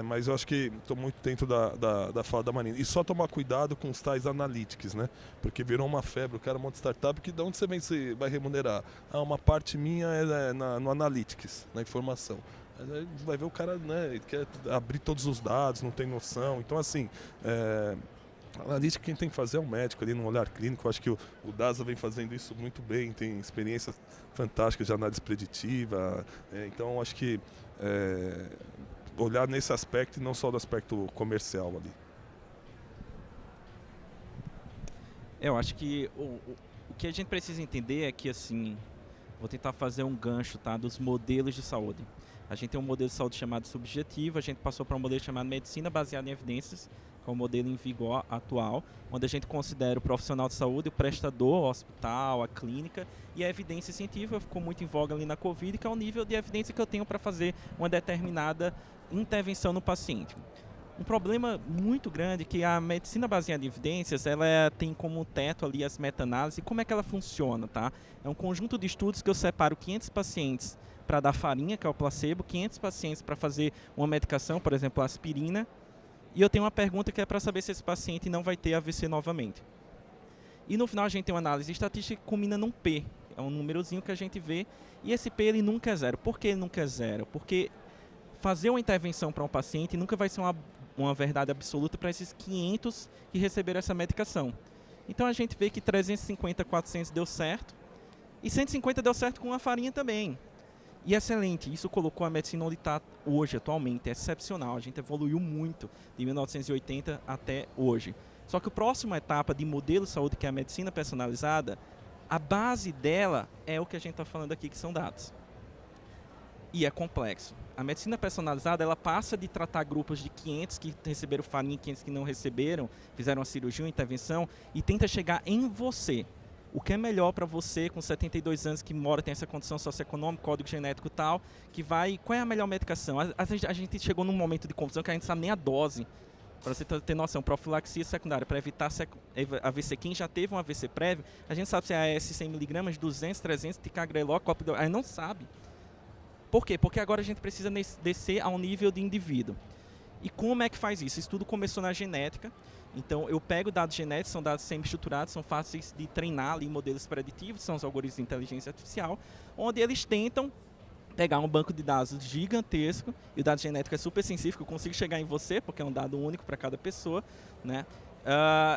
mas eu acho que estou muito dentro da fala da Marina. E só tomar cuidado com os tais analytics, né? Porque virou uma febre, o cara monta startup, que de onde você vai remunerar? Uma parte minha é no analytics, na informação. Aí vai ver o cara, né, ele quer abrir todos os dados, não tem noção. Então, assim... Analítica quem tem que fazer é um médico ali, num olhar clínico. Eu acho que o DASA vem fazendo isso muito bem, tem experiências fantásticas de análise preditiva. Então, eu acho que olhar nesse aspecto e não só do aspecto comercial ali. Eu acho que o que a gente precisa entender é que, assim, vou tentar fazer um gancho, tá, dos modelos de saúde. A gente tem um modelo de saúde chamado subjetivo, a gente passou para um modelo chamado medicina baseada em evidências, que é o modelo em vigor atual, onde a gente considera o profissional de saúde, o prestador, o hospital, a clínica, e a evidência científica ficou muito em voga ali na Covid, que é o nível de evidência que eu tenho para fazer uma determinada intervenção no paciente. Um problema muito grande é que a medicina baseada em evidências, ela tem como teto ali as meta-análises. E como é que ela funciona, tá? É um conjunto de estudos que eu separo 500 pacientes para dar farinha, que é o placebo, 500 pacientes para fazer uma medicação, por exemplo, a aspirina, e eu tenho uma pergunta que é para saber se esse paciente não vai ter AVC novamente. E no final a gente tem uma análise estatística que culmina num P, é um númerozinho que a gente vê, e esse P ele nunca é zero. Por que ele nunca é zero? Porque fazer uma intervenção para um paciente nunca vai ser uma verdade absoluta para esses 500 que receberam essa medicação. Então a gente vê que 350, 400 deu certo, e 150 deu certo com a farinha também. E excelente, isso colocou a medicina onde está hoje, atualmente, é excepcional. A gente evoluiu muito de 1980 até hoje. Só que a próxima etapa de modelo de saúde, que é a medicina personalizada, a base dela é o que a gente está falando aqui, que são dados. E é complexo. A medicina personalizada, ela passa de tratar grupos de 500 que receberam farinha e 500 que não receberam, fizeram uma cirurgia, uma intervenção, e tenta chegar em você. O que é melhor para você com 72 anos que mora, tem essa condição socioeconômica, código genético e tal, que vai... Qual é a melhor medicação? A gente chegou num momento de confusão que a gente sabe nem a dose. Para você ter noção, profilaxia secundária, para evitar AVC. Quem já teve um AVC prévio, a gente sabe se é AS 100mg, 200, 300, ticagrelor, copidol... A gente não sabe. Por quê? Porque agora a gente precisa descer ao nível de indivíduo. E como é que faz isso? Isso tudo começou na genética. Então, eu pego dados genéticos, são dados semi-estruturados, são fáceis de treinar ali modelos preditivos, são os algoritmos de inteligência artificial, onde eles tentam pegar um banco de dados gigantesco, e o dado genético é super sensível, eu consigo chegar em você, porque é um dado único para cada pessoa, né?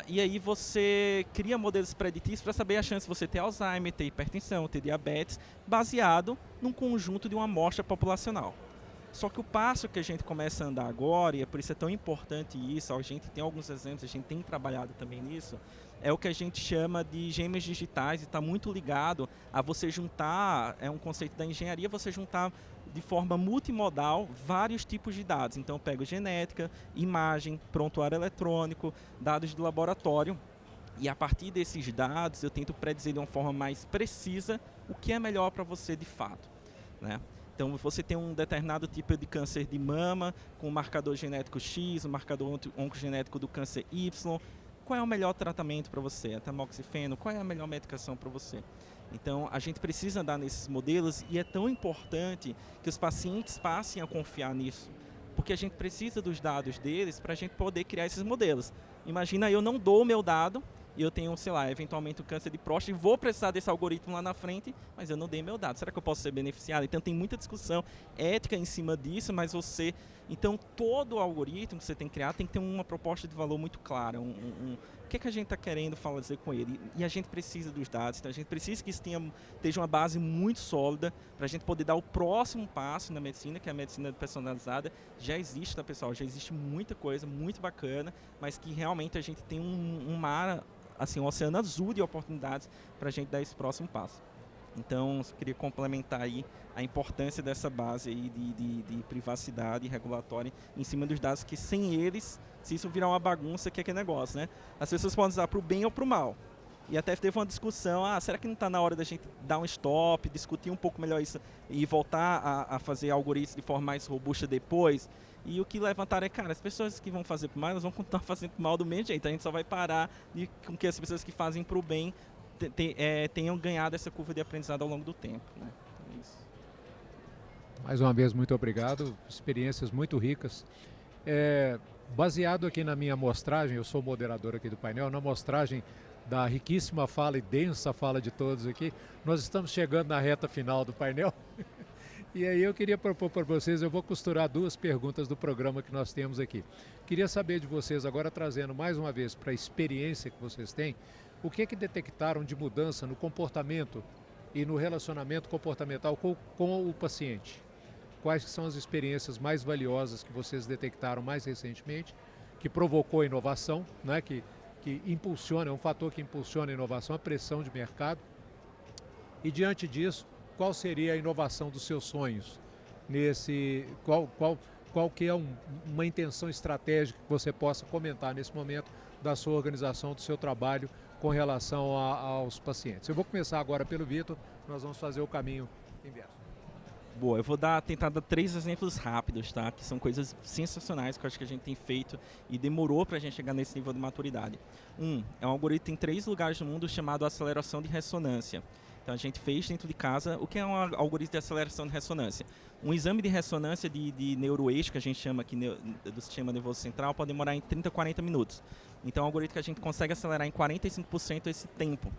E aí você cria modelos preditivos para saber a chance de você ter Alzheimer, ter hipertensão, ter diabetes, baseado num conjunto de uma amostra populacional. Só que o passo que a gente começa a andar agora, e é por isso é tão importante isso, a gente tem alguns exemplos, a gente tem trabalhado também nisso, é o que a gente chama de gêmeos digitais, e está muito ligado a você juntar, é um conceito da engenharia, você juntar de forma multimodal vários tipos de dados. Então eu pego genética, imagem, prontuário eletrônico, dados de laboratório, e a partir desses dados eu tento predizer de uma forma mais precisa o que é melhor para você de fato, né? Então, você tem um determinado tipo de câncer de mama, com um marcador genético X, um marcador oncogenético do câncer Y. Qual é o melhor tratamento para você? A tamoxifeno, qual é a melhor medicação para você? Então, a gente precisa andar nesses modelos e é tão importante que os pacientes passem a confiar nisso, porque a gente precisa dos dados deles para a gente poder criar esses modelos. Imagina, eu não dou o meu dado, e eu tenho, sei lá, eventualmente um câncer de próstata e vou precisar desse algoritmo lá na frente, mas eu não dei meu dado. Será que eu posso ser beneficiado? Então tem muita discussão ética em cima disso, mas você... Então todo algoritmo que você tem que criar tem que ter uma proposta de valor muito clara. O que a gente está querendo fazer com ele? E a gente precisa dos dados, então a gente precisa que isso esteja uma base muito sólida para a gente poder dar o próximo passo na medicina, que é a medicina personalizada. Já existe, tá, pessoal? Já existe muita coisa, muito bacana, mas que realmente a gente tem um mar... assim, um oceano azul de oportunidades para a gente dar esse próximo passo. Então, eu queria complementar aí a importância dessa base aí de privacidade regulatória em cima dos dados, que sem eles, se isso virar uma bagunça, que é aquele negócio, né? As pessoas podem usar para o bem ou para o mal. E até teve uma discussão, será que não está na hora da gente dar um stop, discutir um pouco melhor isso e voltar a fazer algoritmos de forma mais robusta depois? E o que levantaram é, cara, as pessoas que vão fazer pro mal, elas vão continuar fazendo pro mal do mesmo jeito. A gente só vai parar com que as pessoas que fazem pro bem tenham ganhado essa curva de aprendizado ao longo do tempo, né? É isso. Mais uma vez, muito obrigado. Experiências muito ricas. Baseado aqui na minha amostragem, eu sou moderador aqui do painel, na amostragem da riquíssima fala e densa fala de todos aqui, nós estamos chegando na reta final do painel. E aí eu queria propor para vocês, eu vou costurar duas perguntas do programa que nós temos aqui. Queria saber de vocês, agora trazendo mais uma vez para a experiência que vocês têm, o que detectaram de mudança no comportamento e no relacionamento comportamental com o paciente? Quais são as experiências mais valiosas que vocês detectaram mais recentemente, que provocou a inovação, né, que impulsiona, é um fator que impulsiona a inovação, a pressão de mercado. E diante disso, qual seria a inovação dos seus sonhos? Qual que é uma intenção estratégica que você possa comentar nesse momento da sua organização, do seu trabalho com relação aos pacientes? Eu vou começar agora pelo Vitor, nós vamos fazer o caminho inverso. Boa, eu vou tentar dar 3 exemplos rápidos, tá? Que são coisas sensacionais que eu acho que a gente tem feito e demorou para a gente chegar nesse nível de maturidade. É um algoritmo em 3 lugares do mundo chamado aceleração de ressonância. Então a gente fez dentro de casa o que é um algoritmo de aceleração de ressonância. Um exame de ressonância de neuroeixo, que a gente chama aqui do sistema nervoso central, pode demorar em 30 a 40 minutos. Então é um algoritmo que a gente consegue acelerar em 45% esse tempo.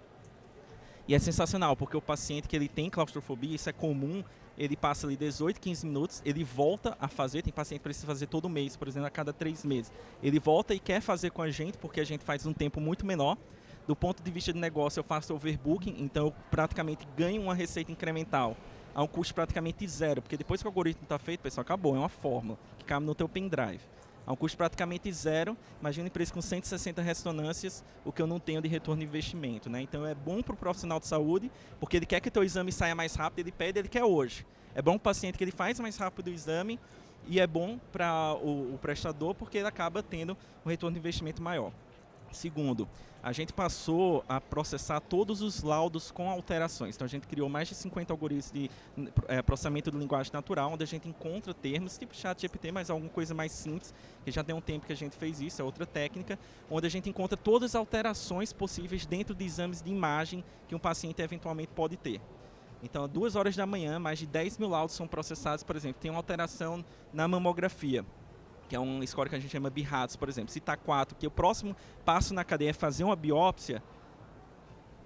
E é sensacional, porque o paciente que ele tem claustrofobia, isso é comum, ele passa ali 18, 15 minutos, ele volta a fazer, tem paciente que precisa fazer todo mês, por exemplo, a cada 3 meses. Ele volta e quer fazer com a gente, porque a gente faz um tempo muito menor. Do ponto de vista de negócio, eu faço overbooking, então eu praticamente ganho uma receita incremental a um custo praticamente zero, porque depois que o algoritmo está feito, pessoal, acabou, é uma fórmula que cabe no teu pendrive. A um custo praticamente zero, imagina empresa com 160 ressonâncias, o que eu não tenho de retorno de investimento, né? Então é bom para o profissional de saúde, porque ele quer que o teu exame saia mais rápido, ele pede, ele quer hoje. É bom para o paciente que ele faz mais rápido o exame e é bom para o prestador, porque ele acaba tendo um retorno de investimento maior. Segundo, a gente passou a processar todos os laudos com alterações. Então a gente criou mais de 50 algoritmos de processamento de linguagem natural, onde a gente encontra termos, tipo ChatGPT, mas alguma coisa mais simples, que já tem um tempo que a gente fez isso, é outra técnica, onde a gente encontra todas as alterações possíveis dentro de exames de imagem que um paciente eventualmente pode ter. Então, às 2 horas da manhã, mais de 10 mil laudos são processados, por exemplo, tem uma alteração na mamografia, que é um score que a gente chama BIRATS, por exemplo. Se está 4, que o próximo passo na cadeia é fazer uma biópsia,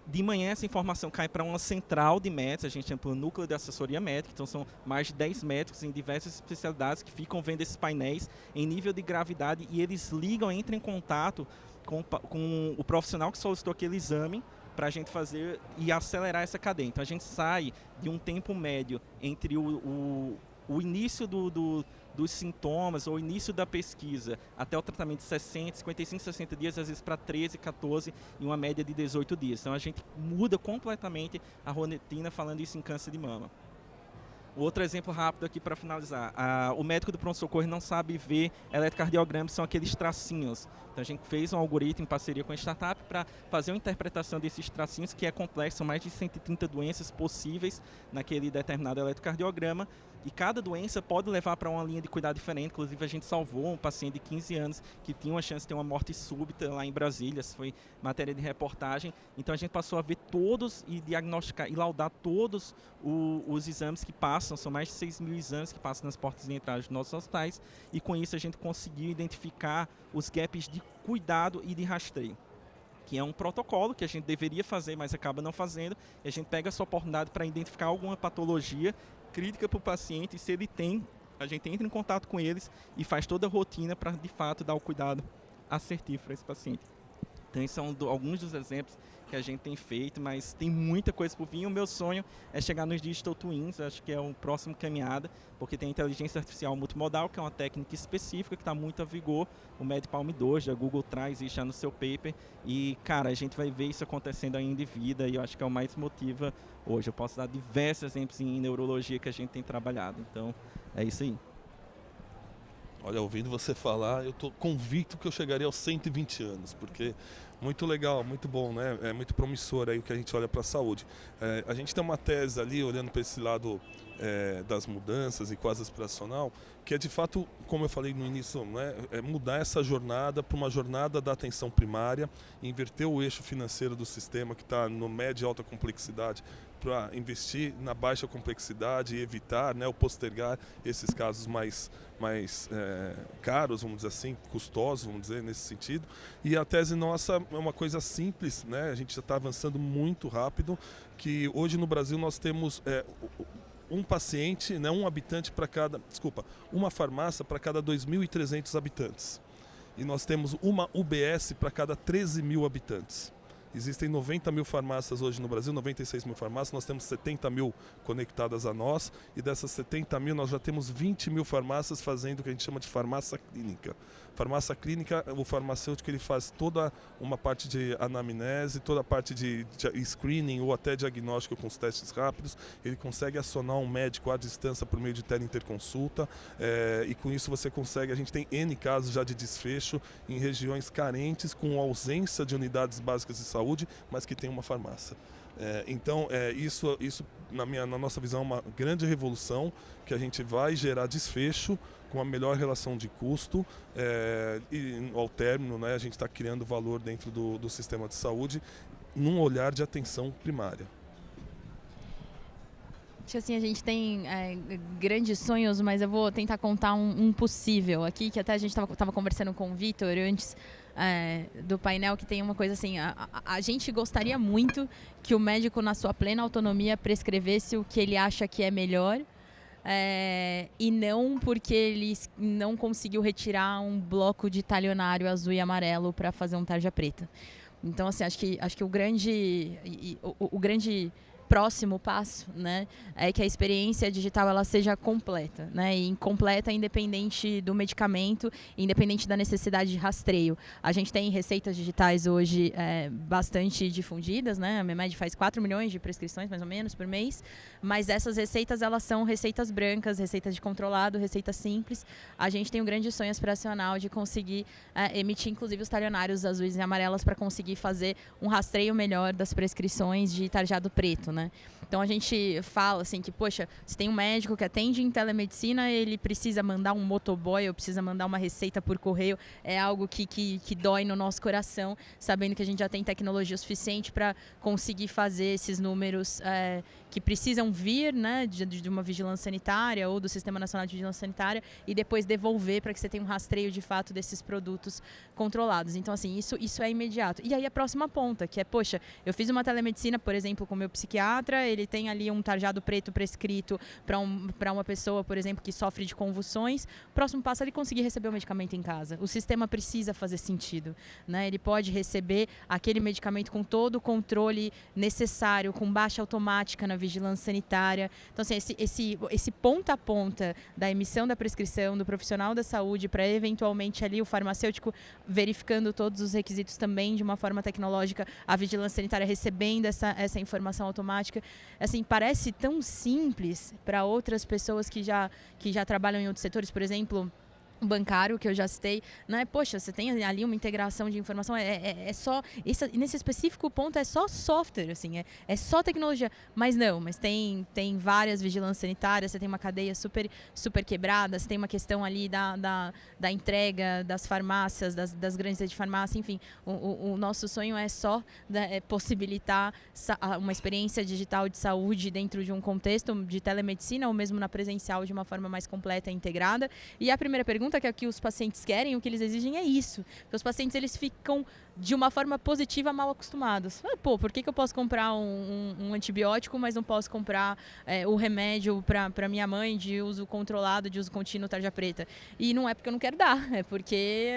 de manhã essa informação cai para uma central de médicos, a gente chama o núcleo de assessoria médica, então são mais de 10 médicos em diversas especialidades que ficam vendo esses painéis em nível de gravidade e eles ligam, entram em contato com o profissional que solicitou aquele exame para a gente fazer e acelerar essa cadeia. Então a gente sai de um tempo médio entre o início dos sintomas ou o início da pesquisa até o tratamento de 55, 60 dias, às vezes para 13, 14 e uma média de 18 dias. Então a gente muda completamente a rotina falando isso em câncer de mama. Outro exemplo rápido aqui para finalizar. O médico do pronto-socorro não sabe ver eletrocardiograma, são aqueles tracinhos. Então a gente fez um algoritmo em parceria com a startup para fazer uma interpretação desses tracinhos, que é complexo, são mais de 130 doenças possíveis naquele determinado eletrocardiograma. E cada doença pode levar para uma linha de cuidado diferente. Inclusive, a gente salvou um paciente de 15 anos que tinha uma chance de ter uma morte súbita lá em Brasília. Isso foi matéria de reportagem. Então, a gente passou a ver todos e diagnosticar e laudar todos os exames que passam. São mais de 6 mil exames que passam nas portas de entrada dos nossos hospitais. E, com isso, a gente conseguiu identificar os gaps de cuidado e de rastreio, que é um protocolo que a gente deveria fazer, mas acaba não fazendo. E a gente pega essa oportunidade para identificar alguma patologia crítica para o paciente, e se ele tem, a gente entra em contato com eles e faz toda a rotina para, de fato, dar o cuidado assertivo para esse paciente. Então, esses são alguns dos exemplos que a gente tem feito, mas tem muita coisa por vir. O meu sonho é chegar nos Digital Twins, acho que é o próximo caminhada, porque tem inteligência artificial multimodal, que é uma técnica específica que está muito a vigor. O MedPalm 2, da Google traz isso já no seu paper. E, cara, a gente vai ver isso acontecendo ainda em vida, e eu acho que é o mais motiva hoje. Eu posso dar diversos exemplos em neurologia que a gente tem trabalhado. Então, é isso aí. Olha, ouvindo você falar, eu estou convicto que eu chegaria aos 120 anos, porque muito legal, muito bom, né? É muito promissor aí o que a gente olha para a saúde. A gente tem uma tese ali, olhando para esse lado das mudanças e quase aspiracional, que é de fato, como eu falei no início, né, é mudar essa jornada para uma jornada da atenção primária, inverter o eixo financeiro do sistema que está no médio e alta complexidade, para investir na baixa complexidade e evitar, né, ou postergar esses casos mais caros, vamos dizer assim, custosos, vamos dizer, nesse sentido. E a tese nossa é uma coisa simples, né? A gente já está avançando muito rápido, que hoje no Brasil nós temos um paciente, né, uma farmácia para cada 2.300 habitantes. E nós temos uma UBS para cada 13 mil habitantes. Existem 90 mil farmácias hoje no Brasil, 96 mil farmácias, nós temos 70 mil conectadas a nós, e dessas 70 mil nós já temos 20 mil farmácias fazendo o que a gente chama de farmácia clínica. Farmácia clínica, o farmacêutico ele faz toda uma parte de anamnese, toda a parte de screening ou até diagnóstico com os testes rápidos, ele consegue acionar um médico à distância por meio de teleinterconsulta, e com isso você consegue, a gente tem N casos já de desfecho em regiões carentes com ausência de unidades básicas de saúde, mas que tem uma farmácia. Então, isso na nossa visão é uma grande revolução, que a gente vai gerar desfecho com a melhor relação de custo, e ao término, né, a gente está criando valor dentro do sistema de saúde num olhar de atenção primária. Acho que assim, a gente tem grandes sonhos, mas eu vou tentar contar um possível aqui, que até a gente estava conversando com o Vitor antes do painel, que tem uma coisa assim, a gente gostaria muito que o médico, na sua plena autonomia, prescrevesse o que ele acha que é melhor, e não porque ele não conseguiu retirar um bloco de talionário azul e amarelo para fazer um tarja preta. Então, assim, acho que o grande próximo passo, né, é que a experiência digital ela seja completa, né, e completa independente do medicamento, independente da necessidade de rastreio. A gente tem receitas digitais hoje bastante difundidas, né, a Memed faz 4 milhões de prescrições mais ou menos por mês, mas essas receitas elas são receitas brancas, receitas de controlado, receitas simples. A gente tem um grande sonho aspiracional de conseguir emitir inclusive os talionários azuis e amarelos para conseguir fazer um rastreio melhor das prescrições de tarjado preto, né? Então a gente fala assim que, poxa, se tem um médico que atende em telemedicina, ele precisa mandar um motoboy ou precisa mandar uma receita por correio, é algo que dói no nosso coração, sabendo que a gente já tem tecnologia suficiente para conseguir fazer esses números que precisam vir, né, de uma vigilância sanitária ou do Sistema Nacional de Vigilância Sanitária, e depois devolver para que você tenha um rastreio de fato desses produtos controlados. Então, assim, isso é imediato. E aí a próxima ponta, que é, poxa, eu fiz uma telemedicina, por exemplo, com o meu psiquiatra, ele tem ali um tarjado preto prescrito para uma pessoa, por exemplo, que sofre de convulsões, o próximo passo é ele conseguir receber o medicamento em casa. O sistema precisa fazer sentido, né? Ele pode receber aquele medicamento com todo o controle necessário, com baixa automática na vigilância sanitária. Então, assim, esse ponta a ponta da emissão da prescrição do profissional da saúde para eventualmente ali o farmacêutico verificando todos os requisitos também de uma forma tecnológica, a vigilância sanitária recebendo essa informação automática. Assim, parece tão simples para outras pessoas que já trabalham em outros setores, por exemplo, o bancário, que eu já citei, né? Poxa, você tem ali uma integração de informação, é só, nesse específico ponto é só software, assim, é só tecnologia, mas tem várias vigilâncias sanitárias, você tem uma cadeia super quebrada, você tem uma questão ali da entrega das farmácias, das grandes redes de farmácia, enfim, o nosso sonho é só possibilitar uma experiência digital de saúde dentro de um contexto de telemedicina ou mesmo na presencial de uma forma mais completa e integrada. E a primeira pergunta que é o que os pacientes querem, o que eles exigem é isso. Porque os pacientes, eles ficam de uma forma positiva mal acostumados. Por que eu posso comprar um antibiótico, mas não posso comprar o remédio para minha mãe de uso controlado, de uso contínuo, tarja preta? E não é porque eu não quero dar, é porque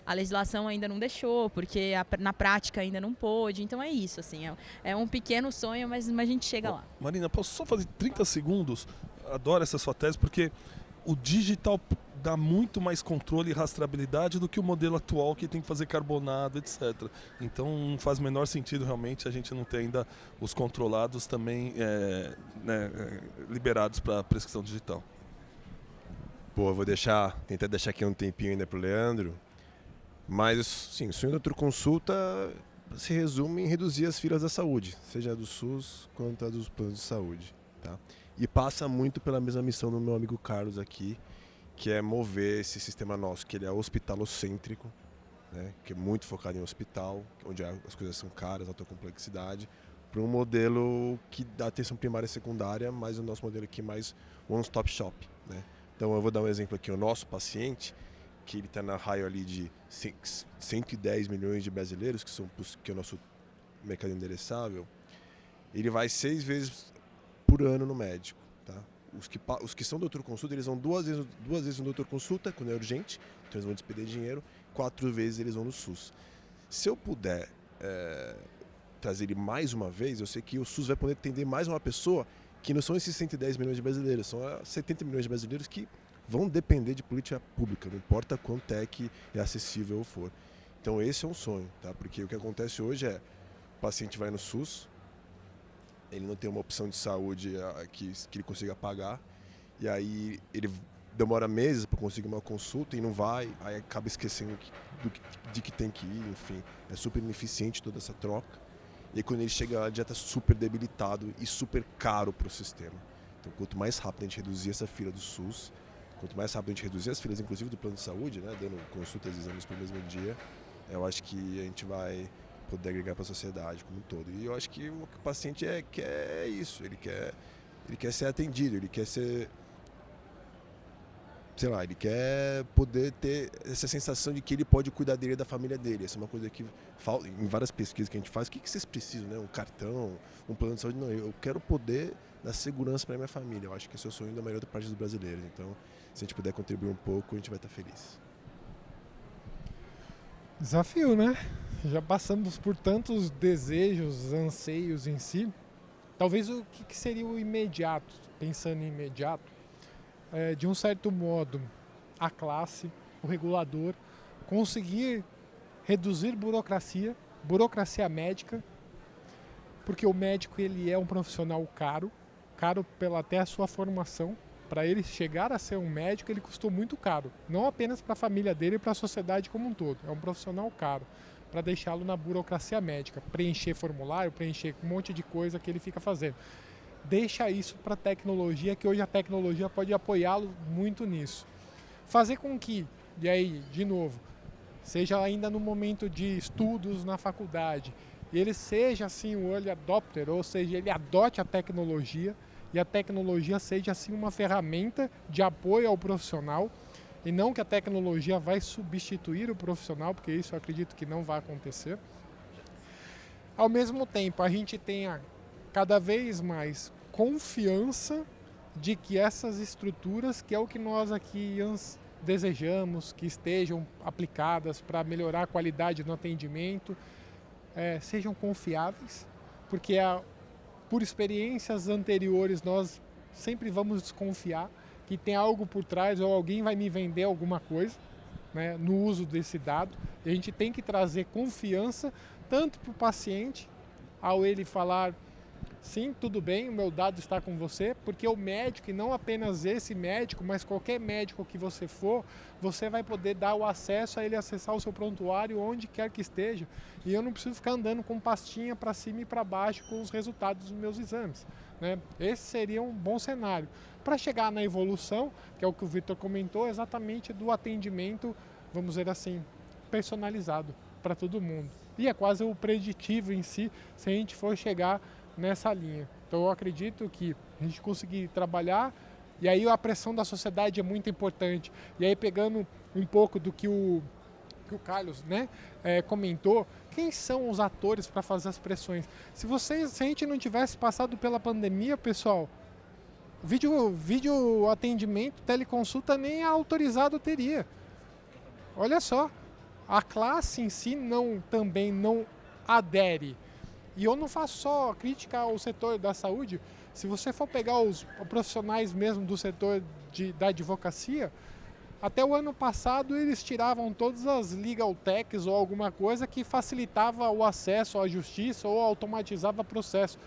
a legislação ainda não deixou, porque na prática ainda não pôde. Então é isso, assim, é um pequeno sonho, mas a gente chega lá. Marina, posso só fazer 30 segundos? Adoro essa sua tese, porque o digital dá muito mais controle e rastreabilidade do que o modelo atual, que tem que fazer carbonado, etc. Então não faz o menor sentido realmente a gente não ter ainda os controlados também liberados para prescrição digital. Pô, eu vou tentar deixar aqui um tempinho ainda pro Leandro, mas sim, o sonho da Consulta se resume em reduzir as filas da saúde, seja do SUS quanto a dos planos de saúde, tá? E passa muito pela mesma missão do meu amigo Carlos aqui, que é mover esse sistema nosso, que ele é hospitalocêntrico, né, que é muito focado em hospital, onde as coisas são caras, alta complexidade, para um modelo que dá atenção primária e secundária, mas o nosso modelo aqui é mais one-stop shop, né? Então eu vou dar um exemplo aqui, o nosso paciente, que ele está na raio ali de 110 milhões de brasileiros, que é o nosso mercado endereçável, ele vai 6 vezes por ano no médico, tá? Os que são doutor consulta, eles vão duas vezes no doutor consulta, quando é urgente, então eles vão despender dinheiro, 4 vezes eles vão no SUS. Se eu puder trazer ele mais uma vez, eu sei que o SUS vai poder atender mais uma pessoa, que não são esses 110 milhões de brasileiros, são 70 milhões de brasileiros que vão depender de política pública, não importa quanto é que é acessível ou for. Então esse é um sonho, tá? Porque o que acontece hoje é, o paciente vai no SUS, ele não tem uma opção de saúde que ele consiga pagar, e aí ele demora meses para conseguir uma consulta e não vai, aí acaba esquecendo de que tem que ir, enfim, é super ineficiente toda essa troca, e aí quando ele chega lá, ele já está super debilitado e super caro para o sistema. Então quanto mais rápido a gente reduzir essa fila do SUS, quanto mais rápido a gente reduzir as filas, inclusive do plano de saúde, né, dando consultas e exames pelo mesmo dia, eu acho que a gente vai poder agregar para a sociedade como um todo. E eu acho que o paciente quer isso, ele quer ser atendido, ele quer ser, sei lá, ele quer poder ter essa sensação de que ele pode cuidar dele e da família dele. Essa é uma coisa que falta em várias pesquisas que a gente faz. O que vocês precisam, né? Um cartão, um plano de saúde? Não, eu quero poder dar segurança para minha família. Eu acho que esse é o sonho da maioria da parte dos brasileiros. Então, se a gente puder contribuir um pouco, a gente vai estar feliz. Desafio, né? Já passamos por tantos desejos, anseios em si. Talvez o que seria o imediato, pensando em imediato, de um certo modo, a classe, o regulador, conseguir reduzir burocracia médica, porque o médico ele é um profissional caro pela até a sua formação. Para ele chegar a ser um médico, ele custou muito caro, não apenas para a família dele e para a sociedade como um todo. É um profissional caro, para deixá-lo na burocracia médica, preencher formulário, preencher um monte de coisa que ele fica fazendo. Deixa isso para a tecnologia, que hoje a tecnologia pode apoiá-lo muito nisso. Fazer com que, e aí, de novo, seja ainda no momento de estudos na faculdade, ele seja assim um early adopter, ou seja, ele adote a tecnologia, e a tecnologia seja assim uma ferramenta de apoio ao profissional, e não que a tecnologia vai substituir o profissional, porque isso eu acredito que não vai acontecer. Ao mesmo tempo, a gente tenha cada vez mais confiança de que essas estruturas, que é o que nós aqui desejamos, que estejam aplicadas para melhorar a qualidade no atendimento, sejam confiáveis, porque por experiências anteriores nós sempre vamos desconfiar que tem algo por trás ou alguém vai me vender alguma coisa, né, no uso desse dado. E a gente tem que trazer confiança tanto para o paciente, ao ele falar, sim, tudo bem, o meu dado está com você, porque o médico, e não apenas esse médico, mas qualquer médico que você for, você vai poder dar o acesso a ele acessar o seu prontuário onde quer que esteja. E eu não preciso ficar andando com pastinha para cima e para baixo com os resultados dos meus exames, né? Esse seria um bom cenário. Para chegar na evolução, que é o que o Vitor comentou, exatamente do atendimento, vamos dizer assim, personalizado para todo mundo. E é quase o preditivo em si, se a gente for chegar nessa linha. Então eu acredito que a gente conseguir trabalhar, e aí a pressão da sociedade é muito importante. E aí pegando um pouco do que o Carlos, né, comentou, quem são os atores para fazer as pressões? Se a gente não tivesse passado pela pandemia, pessoal, vídeo atendimento, teleconsulta nem autorizado teria. Olha só, a classe em si também não adere. E eu não faço só crítica ao setor da saúde. Se você for pegar os profissionais mesmo do setor da advocacia, até o ano passado eles tiravam todas as legal techs ou alguma coisa que facilitava o acesso à justiça ou automatizava o processo.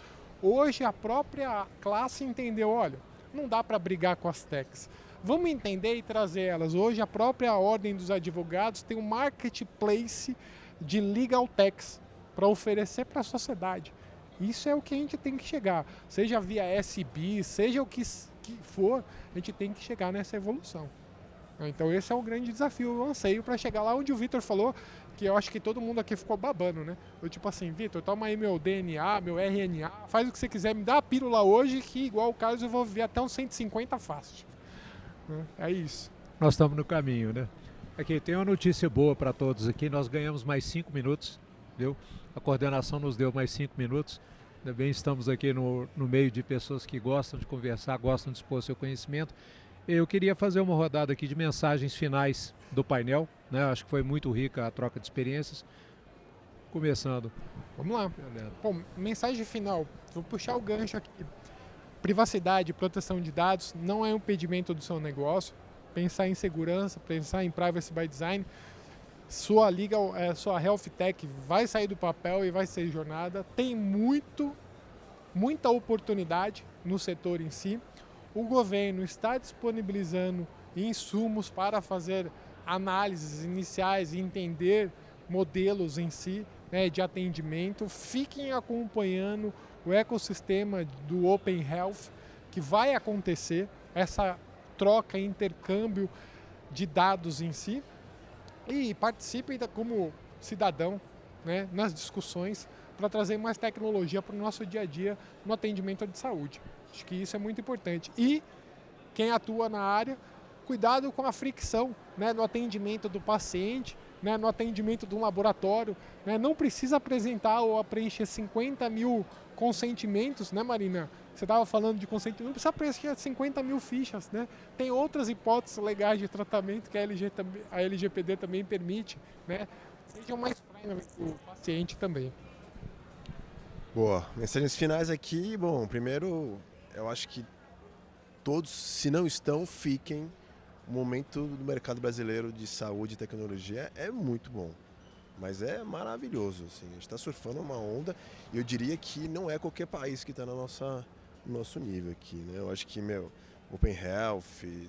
Hoje a própria classe entendeu, olha, não dá para brigar com as techs. Vamos entender e trazer elas. Hoje a própria Ordem dos Advogados tem um marketplace de legal techs para oferecer para a sociedade. Isso é o que a gente tem que chegar. Seja via SB, seja o que for, a gente tem que chegar nessa evolução. Então esse é o grande desafio, o anseio para chegar lá onde o Vitor falou, que eu acho que todo mundo aqui ficou babando, né? Eu tipo assim, Vitor, toma aí meu DNA, meu RNA, faz o que você quiser, me dá a pílula hoje que igual o Carlos eu vou viver até uns 150 fácil. É isso. Nós estamos no caminho, né? Aqui tem uma notícia boa para todos aqui, nós ganhamos mais 5 minutos, viu? A coordenação nos deu mais 5 minutos. Ainda bem, estamos aqui no meio de pessoas que gostam de conversar, gostam de expor seu conhecimento. Eu queria fazer uma rodada aqui de mensagens finais do painel, né? Acho que foi muito rica a troca de experiências. Começando. Vamos lá. Bom, mensagem final. Vou puxar o gancho aqui. Privacidade e proteção de dados não é um impedimento do seu negócio. Pensar em segurança, pensar em privacy by design. Sua health tech vai sair do papel e vai ser jornada. Tem muita oportunidade no setor em si. O governo está disponibilizando insumos para fazer análises iniciais e entender modelos em si, né, de atendimento. Fiquem acompanhando o ecossistema do Open Health, que vai acontecer, essa troca, intercâmbio de dados em si. E participem como cidadão, né, nas discussões para trazer mais tecnologia para o nosso dia a dia no atendimento de saúde. Acho que isso é muito importante. E quem atua na área, cuidado com a fricção, né, no atendimento do paciente, né, no atendimento de um laboratório. Né, não precisa apresentar ou preencher 50 mil consentimentos, né, Marina? Você estava falando de consentimento, não precisa preencher 50 mil fichas. Né? Tem outras hipóteses legais de tratamento que a LGPD também permite. Né? Sejam mais friendly para o paciente também. Boa. Mensagens finais aqui. Bom, primeiro, eu acho que todos, se não estão, fiquem. O momento do mercado brasileiro de saúde e tecnologia é muito bom. Mas é maravilhoso. Assim. A gente está surfando uma onda e eu diria que não é qualquer país que está no nosso nível aqui. Né? Eu acho que, Open Health,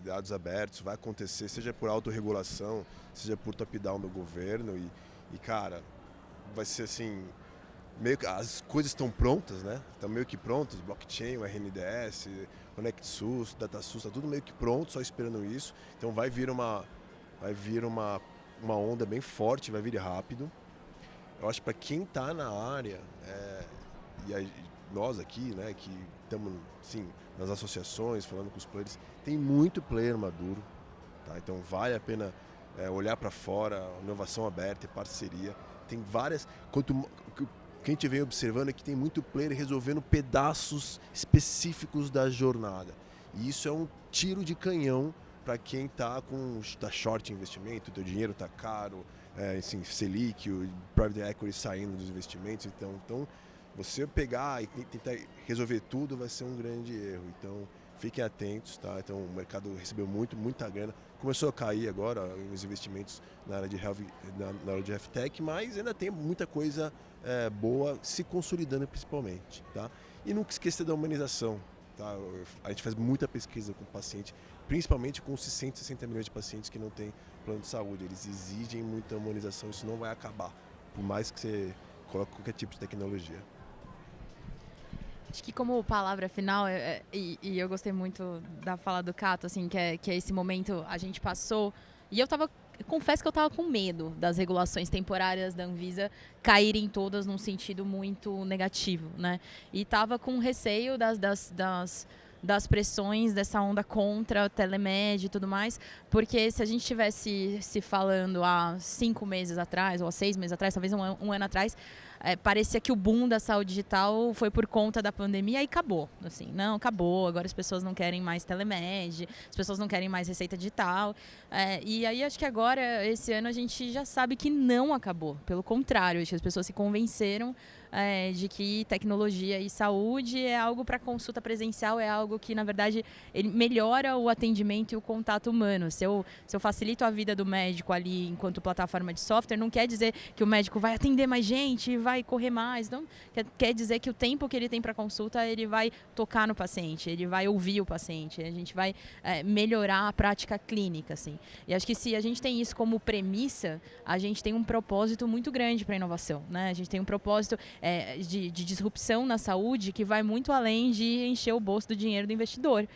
dados abertos, vai acontecer, seja por autorregulação, seja por top-down do governo. E, cara, vai ser assim... meio que as coisas estão prontas, né? Estão meio que prontas, blockchain, o RNDS, ConnectSUS, DataSUS, está tudo meio que pronto, só esperando isso. Então vai vir uma onda bem forte, vai vir rápido. Eu acho que para quem está na área, nós aqui, né, que estamos sim, nas associações, falando com os players, tem muito player maduro, tá? Então vale a pena olhar para fora, inovação aberta e parceria. Tem várias... o que a gente vem observando é que tem muito player resolvendo pedaços específicos da jornada. E isso é um tiro de canhão para quem está short em investimento, o teu dinheiro está caro, assim, Selic, o Private Equity saindo dos investimentos. Então, você pegar e tentar resolver tudo vai ser um grande erro. Então, fiquem atentos, tá? Então, o mercado recebeu muita grana. Começou a cair agora os investimentos na área de health tech, mas ainda tem muita coisa boa se consolidando principalmente, tá? E nunca esqueça da humanização, tá? A gente faz muita pesquisa com o paciente, principalmente com os 160 milhões de pacientes que não têm plano de saúde. Eles exigem muita humanização, isso não vai acabar, por mais que você coloque qualquer tipo de tecnologia. Acho que como palavra final, e eu gostei muito da fala do Cato, assim, que é esse momento a gente passou, e confesso que eu estava com medo das regulações temporárias da Anvisa caírem todas num sentido muito negativo, né? E estava com receio das pressões dessa onda contra o telemed e tudo mais, porque se a gente tivesse se falando há 5 meses atrás, ou há 6 meses atrás, talvez um ano atrás, parecia que o boom da saúde digital foi por conta da pandemia e acabou. Assim, não, acabou, agora as pessoas não querem mais telemed, as pessoas não querem mais receita digital. E aí acho que agora, esse ano, a gente já sabe que não acabou. Pelo contrário, acho que as pessoas se convenceram de que tecnologia e saúde é algo para consulta presencial, é algo que, na verdade, ele melhora o atendimento e o contato humano. Se eu facilito a vida do médico ali enquanto plataforma de software, não quer dizer que o médico vai atender mais gente, vai correr mais. Não, quer dizer que o tempo que ele tem para consulta, ele vai tocar no paciente, ele vai ouvir o paciente, a gente vai melhorar a prática clínica. Assim. E acho que se a gente tem isso como premissa, a gente tem um propósito muito grande para a inovação. Né? A gente tem um propósito de disrupção na saúde que vai muito além de encher o bolso do dinheiro do investidor.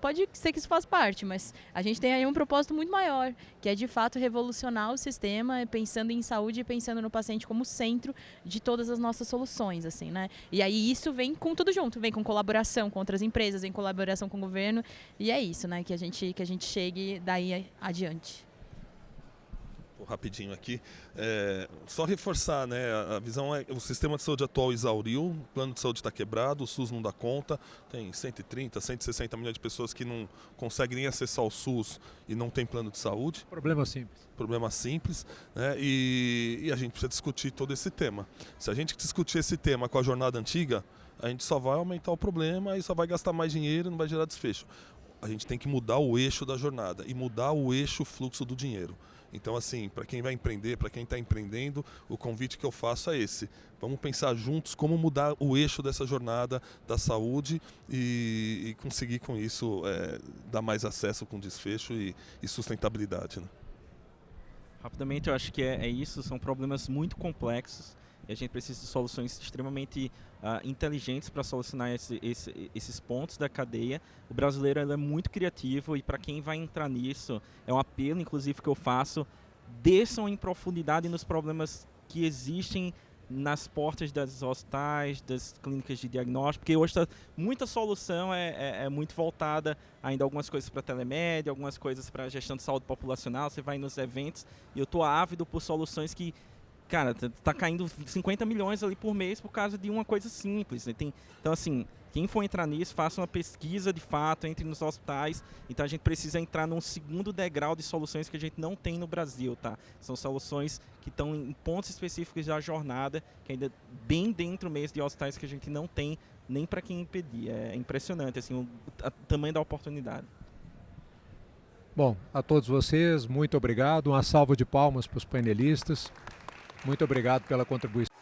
Pode ser que isso faça parte, mas a gente tem aí um propósito muito maior, que é de fato revolucionar o sistema, pensando em saúde e pensando no paciente como centro de todas as nossas soluções. Assim, né? E aí isso vem com tudo junto, vem com colaboração com outras empresas, vem colaboração com o governo, e é isso, né? que a gente chegue daí adiante. Rapidinho aqui, só reforçar, né, a visão é o sistema de saúde atual exauriu, o plano de saúde está quebrado, o SUS não dá conta, tem 130, 160 milhões de pessoas que não conseguem nem acessar o SUS e não tem plano de saúde. Problema simples, né, e a gente precisa discutir todo esse tema. Se a gente discutir esse tema com a jornada antiga, a gente só vai aumentar o problema e só vai gastar mais dinheiro e não vai gerar desfecho. A gente tem que mudar o eixo da jornada e mudar o eixo fluxo do dinheiro. Então, assim, para quem vai empreender, para quem está empreendendo, o convite que eu faço é esse. Vamos pensar juntos como mudar o eixo dessa jornada da saúde e conseguir com isso dar mais acesso com desfecho e sustentabilidade. Né? Rapidamente, eu acho que é isso, são problemas muito complexos e a gente precisa de soluções extremamente inteligentes para solucionar esses pontos da cadeia. O brasileiro ele é muito criativo e para quem vai entrar nisso, é um apelo inclusive que eu faço, desçam em profundidade nos problemas que existem nas portas das hospitais, das clínicas de diagnóstico, porque hoje muita solução é muito voltada ainda algumas coisas para telemédia, algumas coisas para gestão de saúde populacional, você vai nos eventos e eu estou ávido por soluções que cara, tá caindo 50 milhões ali por mês por causa de uma coisa simples. Né? Então, assim, quem for entrar nisso, faça uma pesquisa de fato, entre nos hospitais. Então, a gente precisa entrar num segundo degrau de soluções que a gente não tem no Brasil, tá? São soluções que estão em pontos específicos da jornada, que ainda bem dentro mesmo de hospitais que a gente não tem nem para quem impedir. É impressionante, assim, o tamanho da oportunidade. Bom, a todos vocês, muito obrigado. Uma salva de palmas para os painelistas. Muito obrigado pela contribuição.